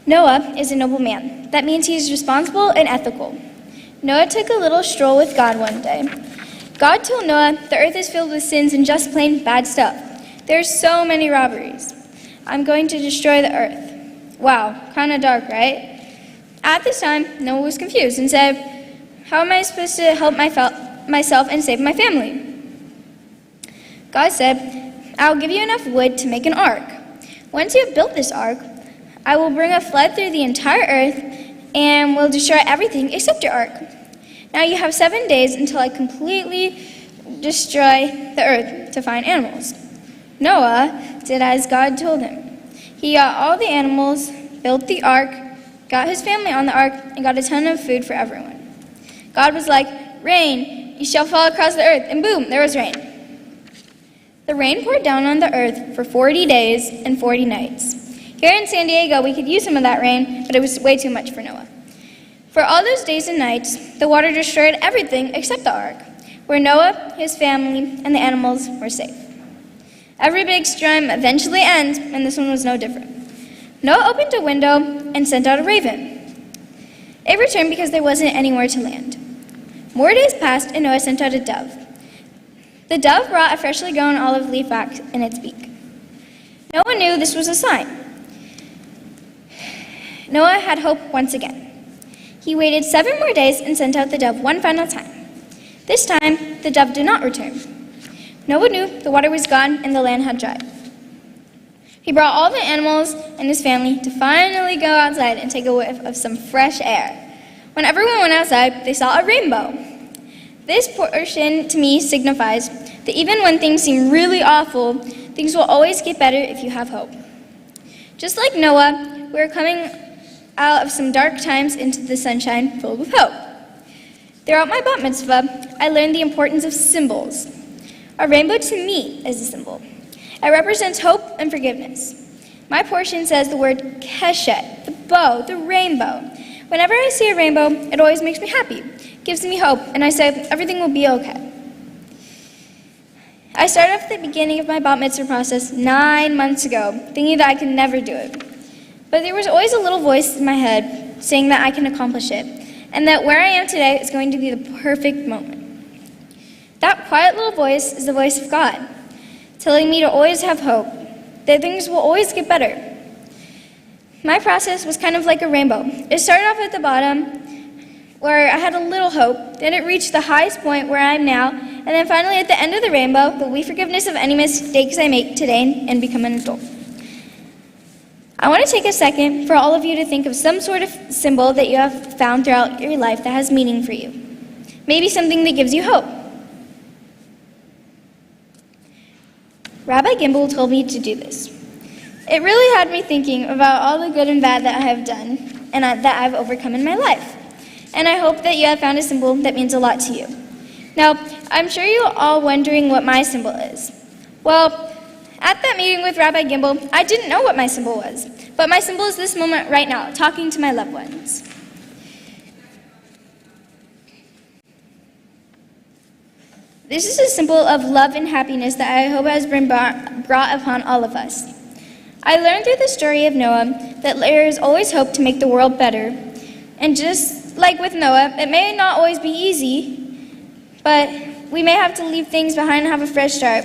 Noah is a noble man. That means he is responsible and ethical. Noah took a little stroll with God one day. God told Noah, the earth is filled with sins and just plain bad stuff. There are so many robberies. I'm going to destroy the earth. Wow, kind of dark, right? At this time, Noah was confused and said, how am I supposed to help myself and save my family? God said, I'll give you enough wood to make an ark. Once you have built this ark, I will bring a flood through the entire earth and will destroy everything except your ark. Now you have 7 days until I completely destroy the earth to find animals. Noah did as God told him. He got all the animals, built the ark, got his family on the ark, and got a ton of food for everyone. God was like, rain, you shall fall across the earth, and boom, there was rain. The rain poured down on the earth for 40 days and 40 nights. Here in San Diego, we could use some of that rain, but it was way too much for Noah. For all those days and nights, the water destroyed everything except the ark, where Noah, his family, and the animals were safe. Every big storm eventually ends, and this one was no different. Noah opened a window and sent out a raven. It returned because there wasn't anywhere to land. More days passed, and Noah sent out a dove. The dove brought a freshly grown olive leaf back in its beak. Noah knew this was a sign. Noah had hope once again. He waited 7 more days and sent out the dove one final time. This time, the dove did not return. Noah knew the water was gone and the land had dried. He brought all the animals and his family to finally go outside and take a whiff of some fresh air. When everyone went outside, they saw a rainbow. This portion to me signifies that even when things seem really awful, things will always get better if you have hope. Just like Noah, we're coming out of some dark times into the sunshine filled with hope. Throughout my bat mitzvah, I learned the importance of symbols. A rainbow to me is a symbol. It represents hope and forgiveness. My portion says the word keshet, the bow, the rainbow. Whenever I see a rainbow, it always makes me happy, gives me hope, and I say everything will be okay. I started off at the beginning of my bat mitzvah process 9 months ago, thinking that I could never do it. But there was always a little voice in my head saying that I can accomplish it, and that where I am today is going to be the perfect moment. That quiet little voice is the voice of God, telling me to always have hope, that things will always get better. My process was kind of like a rainbow. It started off at the bottom, where I had a little hope, then it reached the highest point where I am now, and then finally at the end of the rainbow, there'll be forgiveness of any mistakes I make today and become an adult. I want to take a second for all of you to think of some sort of symbol that you have found throughout your life that has meaning for you. Maybe something that gives you hope. Rabbi Gimbel told me to do this. It really had me thinking about all the good and bad that I have done and that I've overcome in my life. And I hope that you have found a symbol that means a lot to you. Now, I'm sure you're all wondering what my symbol is. Well, at that meeting with Rabbi Gimbel, I didn't know what my symbol was. But my symbol is this moment right now, talking to my loved ones. This is a symbol of love and happiness that I hope has been brought upon all of us. I learned through the story of Noah that there is always hope to make the world better. And just like with Noah, it may not always be easy, but we may have to leave things behind and have a fresh start.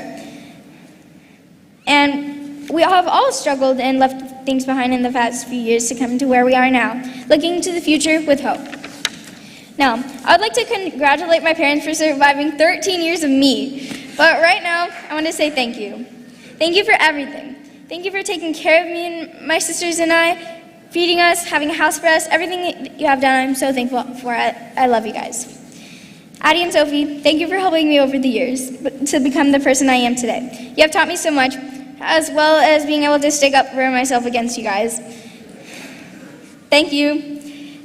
And we have all struggled and left things behind in the past few years to come to where we are now, looking to the future with hope. Now, I would like to congratulate my parents for surviving 13 years of me. But right now, I want to say thank you. Thank you for everything. Thank you for taking care of me and my sisters and I, feeding us, having a house for us, everything that you have done. I'm so thankful for it. I love you guys. Addie and Sophie, thank you for helping me over the years to become the person I am today. You have taught me so much, as well as being able to stick up for myself against you guys. Thank you.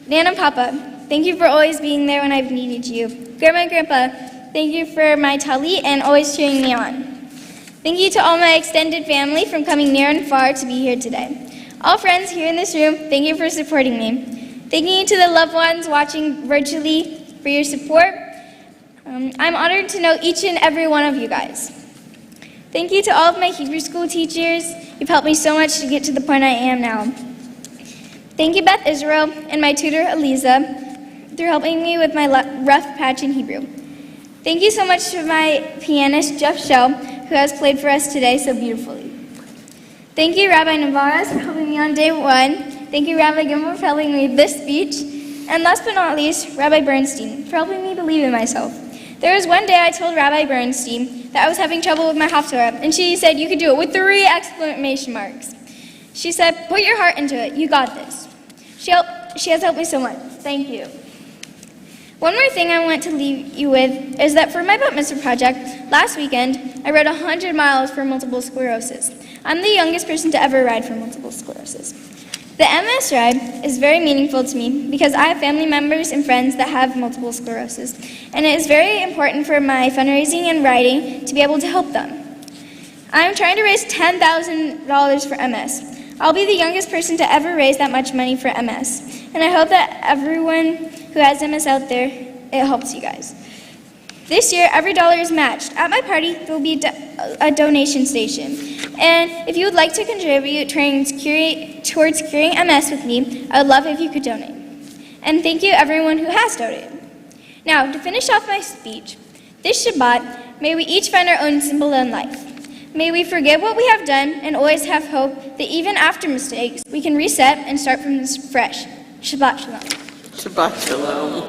Nan and Papa, thank you for always being there when I've needed you. Grandma and Grandpa, thank you for my talit and always cheering me on. Thank you to all my extended family from coming near and far to be here today. All friends here in this room, thank you for supporting me. Thank you to the loved ones watching virtually for your support. I'm honored to know each and every one of you guys. Thank you to all of my Hebrew school teachers. You've helped me so much to get to the point I am now. Thank you, Beth Israel, and my tutor, Eliza, through helping me with my rough patch in Hebrew. Thank you so much to my pianist, Jeff Shell, who has played for us today so beautifully. Thank you, Rabbi Navarez, for helping me on day one. Thank you, Rabbi Gilmore, for helping me with this speech. And last but not least, Rabbi Bernstein, for helping me believe in myself. There was one day I told Rabbi Bernstein that I was having trouble with my Haftorah, and she said, "You could do it," with 3 exclamation marks. She said, "Put your heart into it. You got this." She has helped me so much. Thank you. One more thing I want to leave you with is that for my Bat Mitzvah project, last weekend, I rode 100 miles for multiple sclerosis. I'm the youngest person to ever ride for multiple sclerosis. The MS ride is very meaningful to me because I have family members and friends that have multiple sclerosis, and it is very important for my fundraising and riding to be able to help them. I'm trying to raise $10,000 for MS. I'll be the youngest person to ever raise that much money for MS, and I hope that everyone who has MS out there, it helps you guys. This year, every dollar is matched. At my party, there will be a donation station. And if you would like to contribute towards curing MS with me, I would love if you could donate. And thank you everyone who has donated. Now, to finish off my speech, this Shabbat, may we each find our own symbol in life. May we forget what we have done and always have hope that even after mistakes, we can reset and start from this fresh. Shabbat Shalom. Shabbat Shalom.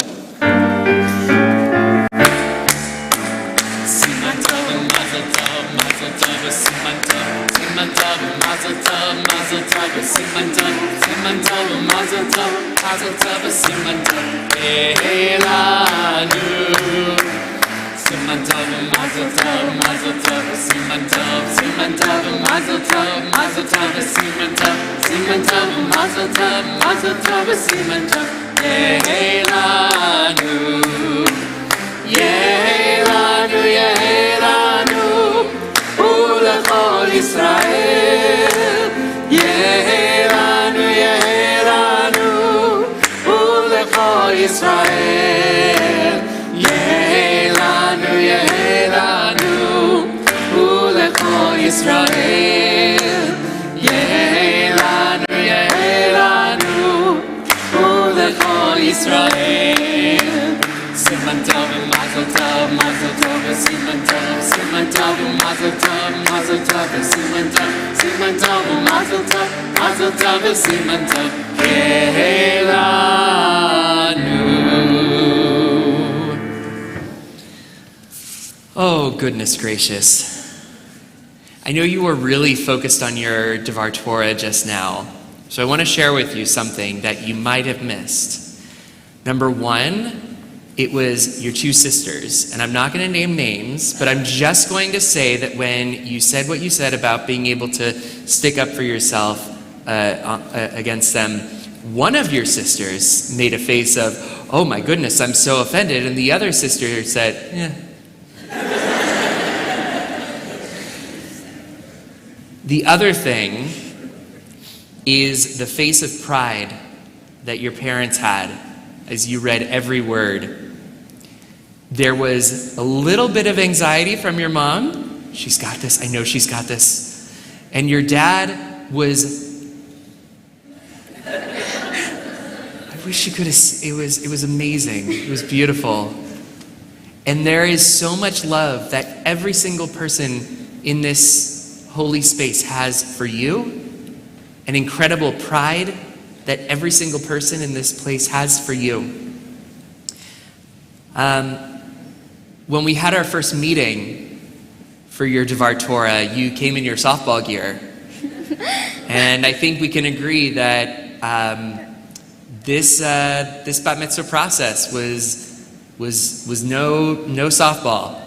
Oh, goodness gracious. I know you were really focused on your Devar Torah just now, so I want to share with you something that you might have missed. Number one, it was your 2 sisters, and I'm not going to name names, but I'm just going to say that when you said what you said about being able to stick up for yourself against them, one of your sisters made a face of, "Oh my goodness, I'm so offended," and the other sister said, "Yeah." The other thing is the face of pride that your parents had as you read every word. There was a little bit of anxiety from your mom. She's got this. I know she's got this. And your dad was, I wish you could have, it was amazing. It was beautiful. And there is so much love that every single person in this holy space has for you, an incredible pride that every single person in this place has for you. When we had our first meeting for your Devar Torah, you came in your softball gear. And I think we can agree that this bat mitzvah process was no softball.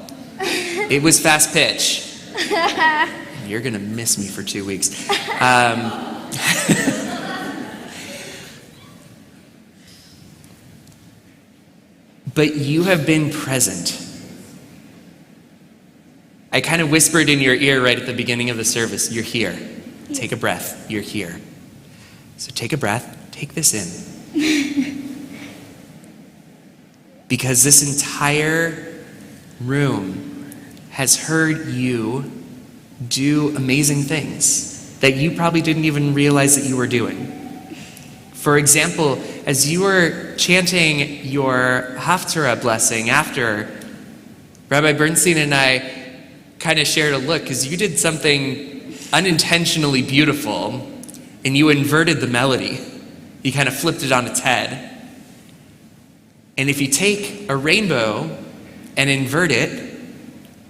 It was fast pitch. You're gonna miss me for 2 weeks. But you have been present. I kind of whispered in your ear right at the beginning of the service, you're here. Take a breath, you're here. So take a breath, take this in. Because this entire room has heard you do amazing things that you probably didn't even realize that you were doing. For example, as you were chanting your Haftarah blessing after, Rabbi Bernstein and I kind of shared a look because you did something unintentionally beautiful and you inverted the melody. You kind of flipped it on its head. And if you take a rainbow and invert it,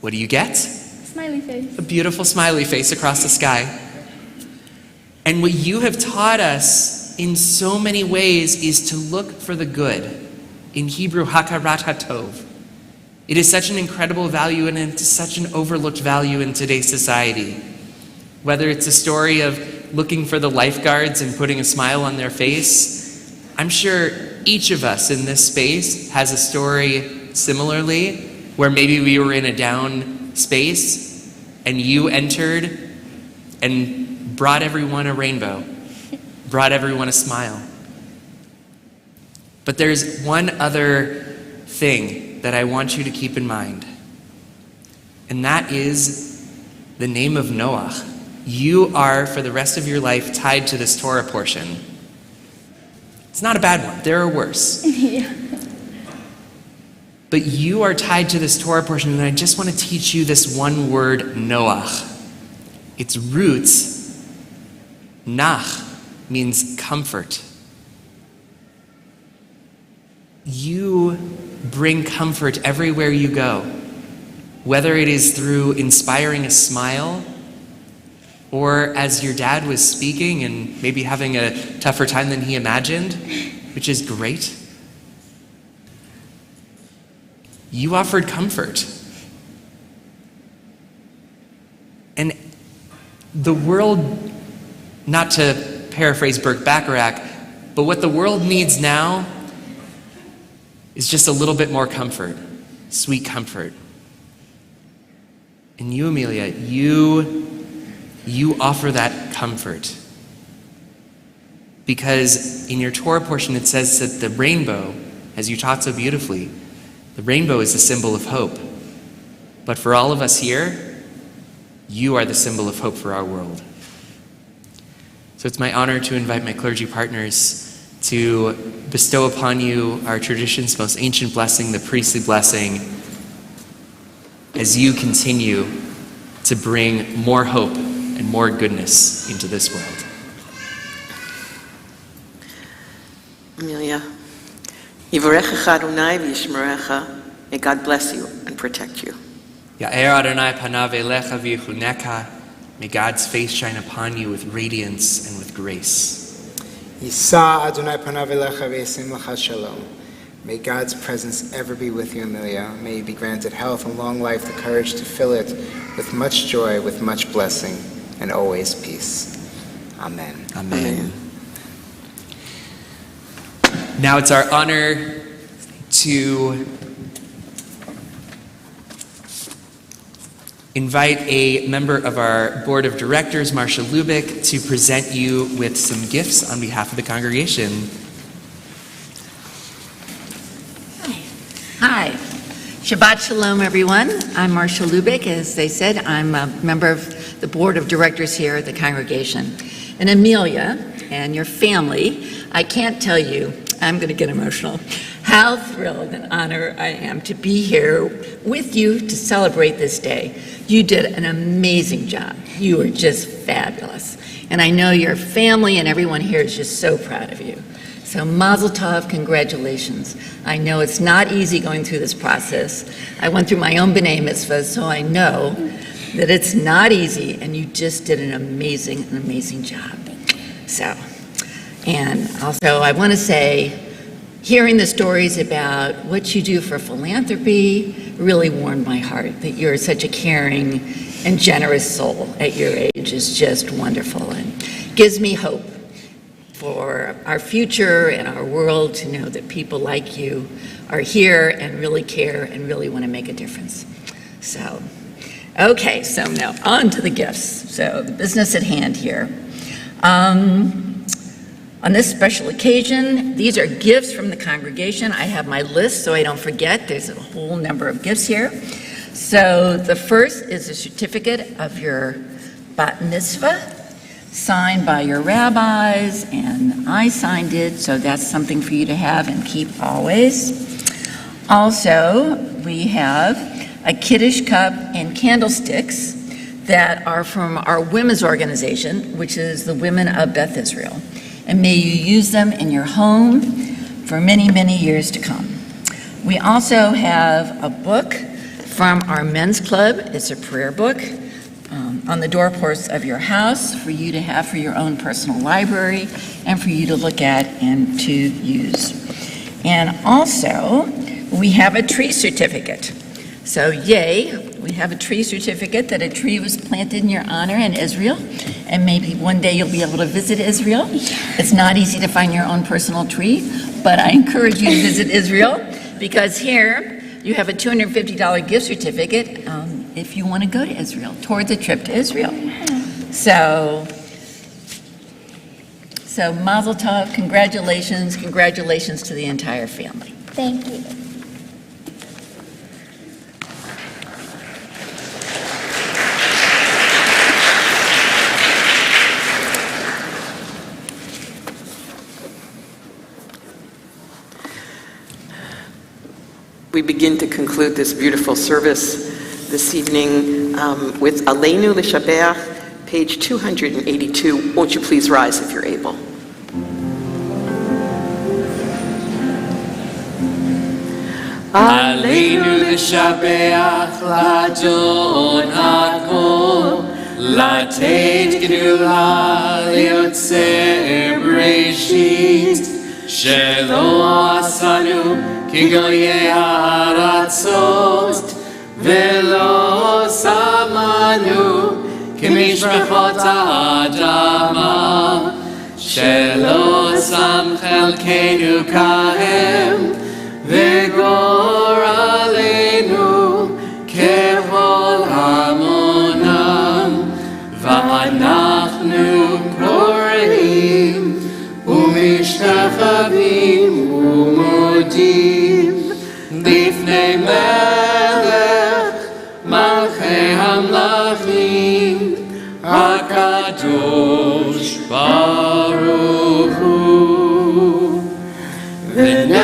what do you get? Smiley face. A beautiful smiley face across the sky. And what you have taught us in so many ways is to look for the good. In Hebrew, hakarat hatov. It is such an incredible value and it's such an overlooked value in today's society. Whether it's a story of looking for the lifeguards and putting a smile on their face, I'm sure each of us in this space has a story similarly, where maybe we were in a down space and you entered and brought everyone a rainbow, brought everyone a smile. But there's one other thing that I want you to keep in mind, and that is the name of Noach. You are, for the rest of your life, tied to this Torah portion. It's not a bad one. There are worse. Yeah. But you are tied to this Torah portion, and I just want to teach you this one word, Noach. Its roots, nach, means comfort. You bring comfort everywhere you go, whether it is through inspiring a smile, or as your dad was speaking and maybe having a tougher time than he imagined, which is great. You offered comfort. And the world, not to paraphrase Burt Bacharach, but what the world needs now is just a little bit more comfort, sweet comfort. And you, Amelia, you offer that comfort. Because in your Torah portion it says that the rainbow, as you taught so beautifully, the rainbow is the symbol of hope. But for all of us here, you are the symbol of hope for our world. So it's my honor to invite my clergy partners to bestow upon you our tradition's most ancient blessing, the priestly blessing, as you continue to bring more hope and more goodness into this world. Amelia, Yivarechecha Adonai v'yishmerecha. May God bless you and protect you. Ya'er Adonai panav elecha v'yichuneka. May God's face shine upon you with radiance and with grace. Yisa Adonai panav elecha v'yasim lecha shalom. May God's presence ever be with you, Amelia. May you be granted health and long life, the courage to fill it with much joy, with much blessing, and always peace. Amen. Amen. Now it's our honor to invite a member of our board of directors, Marcia Lubick, to present you with some gifts on behalf of the congregation. Hi. Shabbat Shalom, everyone. I'm Marcia Lubick. As they said, I'm a member of the board of directors here at the congregation. And Amelia and your family, I can't tell you, I'm going to get emotional, how thrilled and honored I am to be here with you to celebrate this day. You did an amazing job. You are just fabulous. And I know your family and everyone here is just so proud of you. So Mazel Tov, congratulations. I know it's not easy going through this process. I went through my own B'nai Mitzvah, so I know that it's not easy, and you just did an amazing job. So, and also I want to say, hearing the stories about what you do for philanthropy really warmed my heart, that you're such a caring and generous soul at your age is just wonderful and gives me hope for our future and our world to know that people like you are here and really care and really want to make a difference. So, okay, so now on to the gifts. So the business at hand here. On this special occasion, these are gifts from the congregation. I have my list so I don't forget. There's a whole number of gifts here. So the first is a certificate of your bat mitzvah, signed by your rabbis, and I signed it, so that's something for you to have and keep always. Also, we have a Kiddush cup and candlesticks that are from our women's organization, which is the Women of Beth Israel. And may you use them in your home for many years to come. We also have a book from our men's club. It's a prayer book on the doorposts of your house for you to have for your own personal library and for you to look at and to use. And also, we have a tree certificate. So yay, we have a tree certificate that a tree was planted in your honor in Israel, and maybe one day you'll be able to visit Israel. It's not easy to find your own personal tree, but I encourage you to visit Israel, because here you have a $250 gift certificate if you want to go to Israel, towards a trip to Israel. So Mazel Tov, congratulations to the entire family. Thank you. We begin to conclude this beautiful service this evening with Aleinu L'Shabeach, page 282. Won't you please rise if you're able? Aleinu l'shabeach l'Adon hakol, לתת גדולה ליוצר בראשית, שלא עשנו כגויי הארצות, ולא שמנו כמשפחות האדמה, שלא שם חלקנו כהם, וגורלנו ככל המונם, ואנחנו קוראים ומשתחווים ומודים לפני מלך מלכי המלכים הקדוש ברוך הוא. ונאמר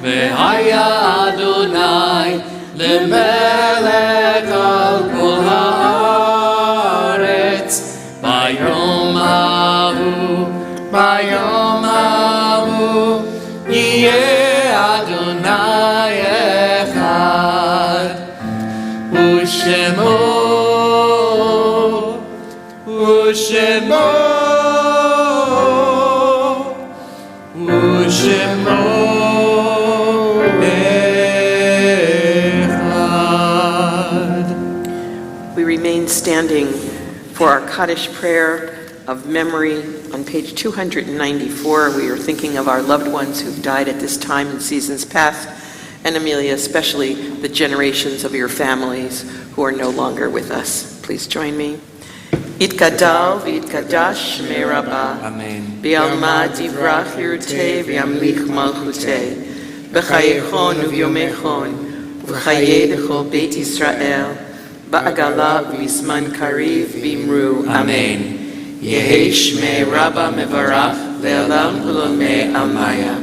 והיה אדוני למלך על כל הארץ ביום ההוא יהיה אדוני אחד ושמו We remain standing for our Kaddish prayer of memory. On page 294, we are thinking of our loved ones who've died at this time in seasons past, and Amelia, especially the generations of your families who are no longer with us. Please join me. Yitkadal v'yitkadash shmei Rabbah, Amen. B'alma divrach yirutei v'yamlich malchutei, בחייכון וביומייכון, ובחיי דכל בית ישראל, בעגלה ובזמן קריב ואמרו אמן. יהי שמי רבה מברך לעולם ולעולמי עלמיה.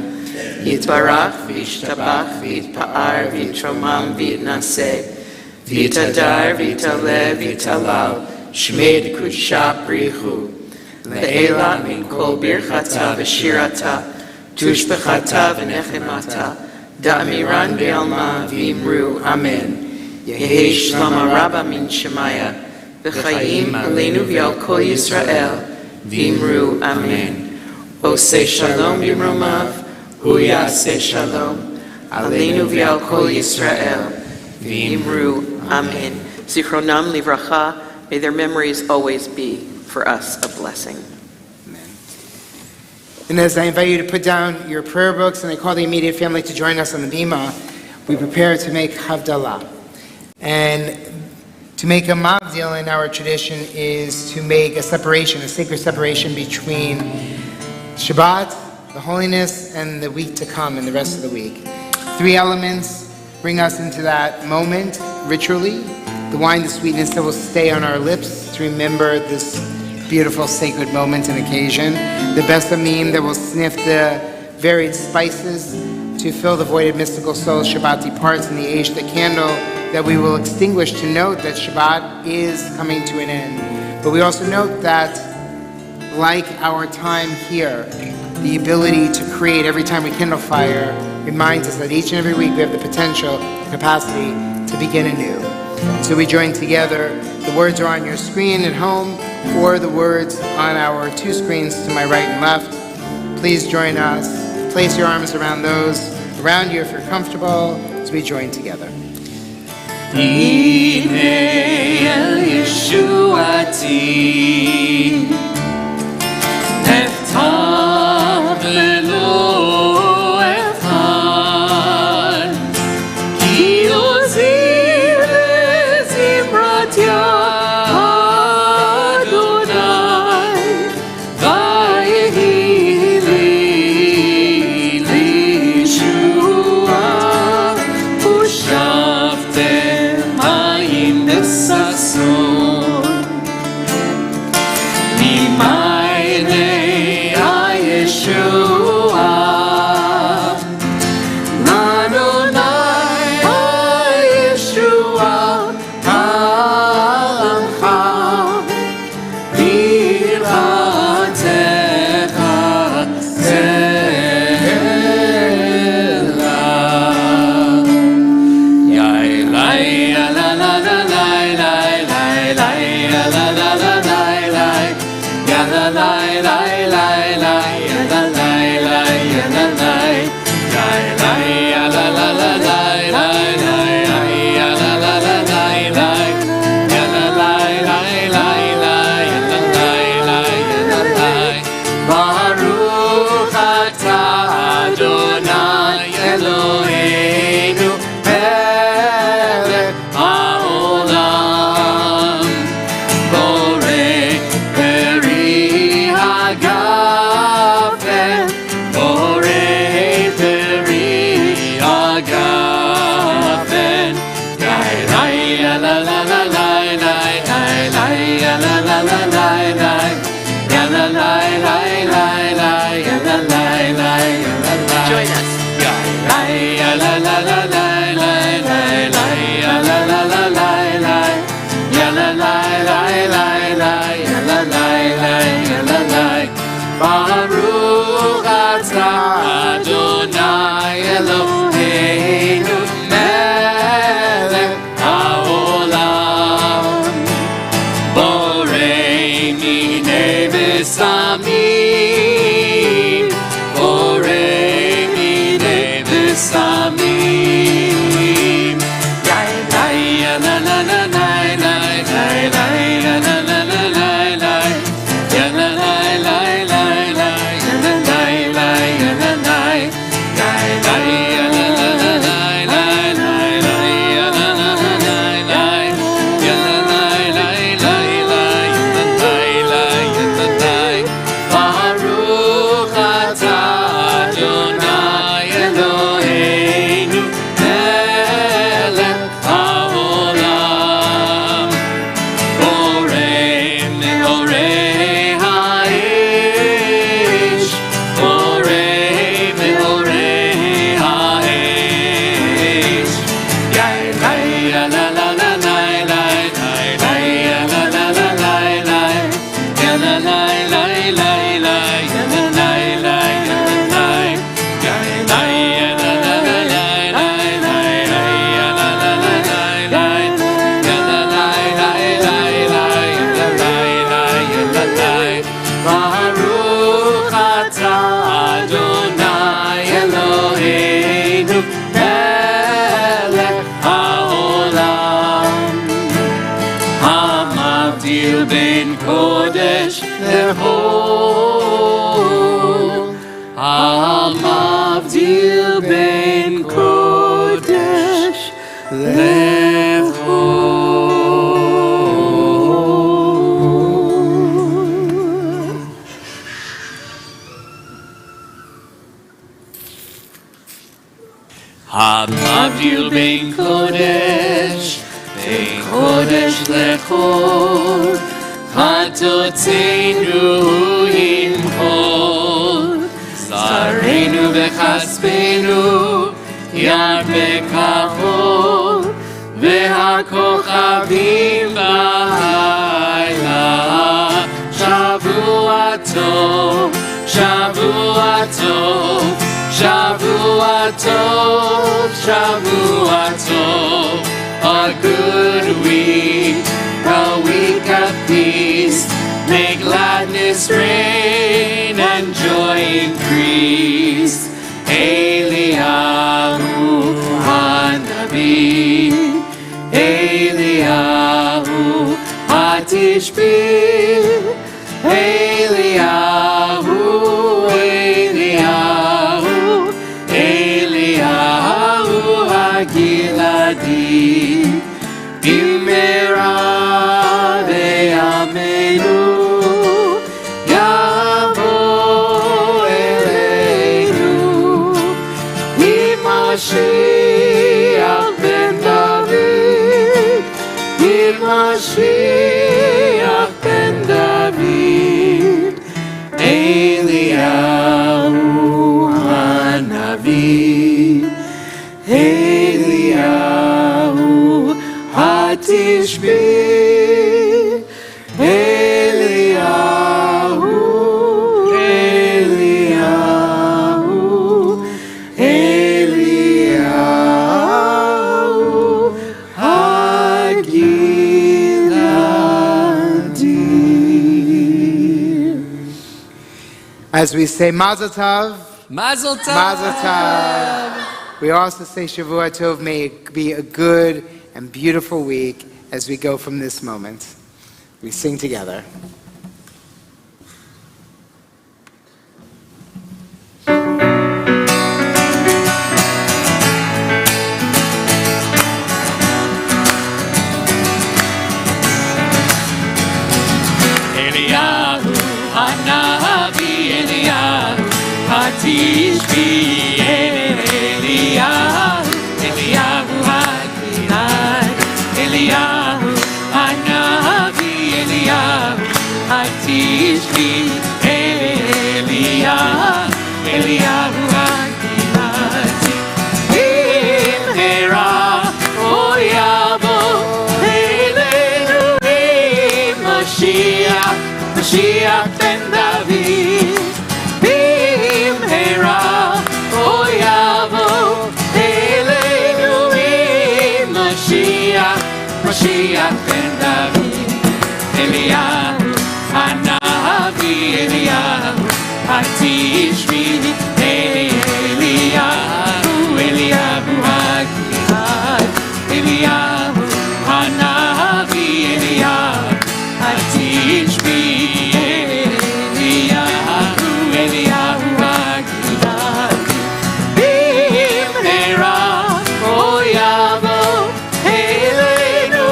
יתברך וישתבח ויתפאר ויתרומם ויתנשא, ויתהדר ויתעלה ויתהלל, שמי דקודשה בריחו. לעילה מן כל ברכתה ושירתה, תושבחתה ונחמתה, דאמירן בעלמה ואמרו אמן. יהי שלמה רבה מן שמיה, וחיים עלינו ועל כל ישראל, ואמרו אמן. עושה שלום במרומיו, הוא יעשה שלום, עלינו ועל כל ישראל, ואמרו amen. זיכרונם לברכה, may their memories always be for us a blessing. And as I invite you to put down your prayer books and I call the immediate family to join us on the bima, we prepare to make Havdalah. And to make a mavdil in our tradition is to make a separation, a sacred separation between Shabbat, the holiness, and the week to come and the rest of the week. 3 elements bring us into that moment ritually. The wine, the sweetness that will stay on our lips to remember this beautiful sacred moment and occasion. The besamim that will sniff the varied spices to fill the voided mystical soul. Shabbat departs, and the Aish, the candle that we will extinguish to note that Shabbat is coming to an end. But we also note that, like our time here, the ability to create every time we kindle fire reminds us that each and every week we have the potential, capacity to begin anew. So we join together. The words are on your screen at home, or the words on our 2 screens to my right and left. Please join us. Place your arms around those around you if you're comfortable as we join together. הנה אל ישועתי, אפתח ולא אבחן, כי עוזי לזמרת אדוני, ויהי לי לישועה, ושבתם מים בששון, ממעייני הישועה. לאדוני הישועה, עמך ברכתך תהלה. יאי לי לה לה לה לה לה לה לה לה לה לה לה ya la la la la la ya la la la ya la la ya la la la la la ya la la la la la ya la la la la la ya la la la ya la la Baruch atah Adonai Eloheinu melech haolam borei peri hagafen borei peri hagafen ya la la la la la la ya la la la la la ya la la la la la ya la la la ya la la join us ya la la la la la la ya la la la la la ya la la la la la ya la la la ya la la Baruch atah Adonai Eloheinu melech haolam borei minei besamim borei minei besamim ya la la la la la la la ya la la la la la ya la la la la la המבדיל בין קודש לחול, המבדיל בין קודש לחול. המבדיל בין קודש לחול, חטאותינו ימחול, שרינו וכספנו ירבה כחול, והכוכבים בלילה. שבוע טוב, שבוע טוב, שבוע טוב, שבוע טוב. A good week, a week of peace. May gladness reign and joy increase. Eliyahu Hanavi, Eliyahu Hatishbi, Eliyahu, Eliyahu, Eliyahu Hagiladi. Bimera ve'amenu yavo eleinu, Mashiach ben David, Mashiach ben David, Eliyahu Hanavi, Eliyahu Hatishbi, Eliyahu, Eliyahu, Eliyahu Hagiladi. As we say Mazel Tov, Mazel Tov! Mazel Tov. We also say Shavua Tov, may it be a good and beautiful week as we go from this moment. We sing together. Eliyahu Hanavi, Eliyahu Hatishbi, Eliyahu, Eliyahu Hagilad, Eliyahu Hanavi, Eliyahu Hatishbi, Eliyahu, Eliyahu Hagilad. Bimhera oyavo eleinu Mashiach, Mashiach ben David. Bimhera oyavo eleinu Mashiach, Mashiach ben David. Eliyahu Hanavi, Eliyahu Hatishbi, Eliyahu, Eliyahu Hagilad, Eliyahu Hanavi, Eliyahu Hatishbi, Eliyahu, Eliyahu Hagilad. Bimhera oyavo eleinu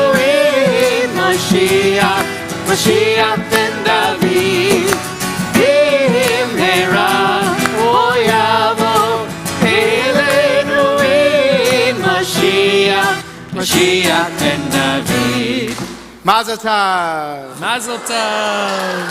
Mashiach, Mashiach ben David. Bimhera oyavo eleinu Mashiach, Mashiach ben David. Mazel Tov. Mazel Tov!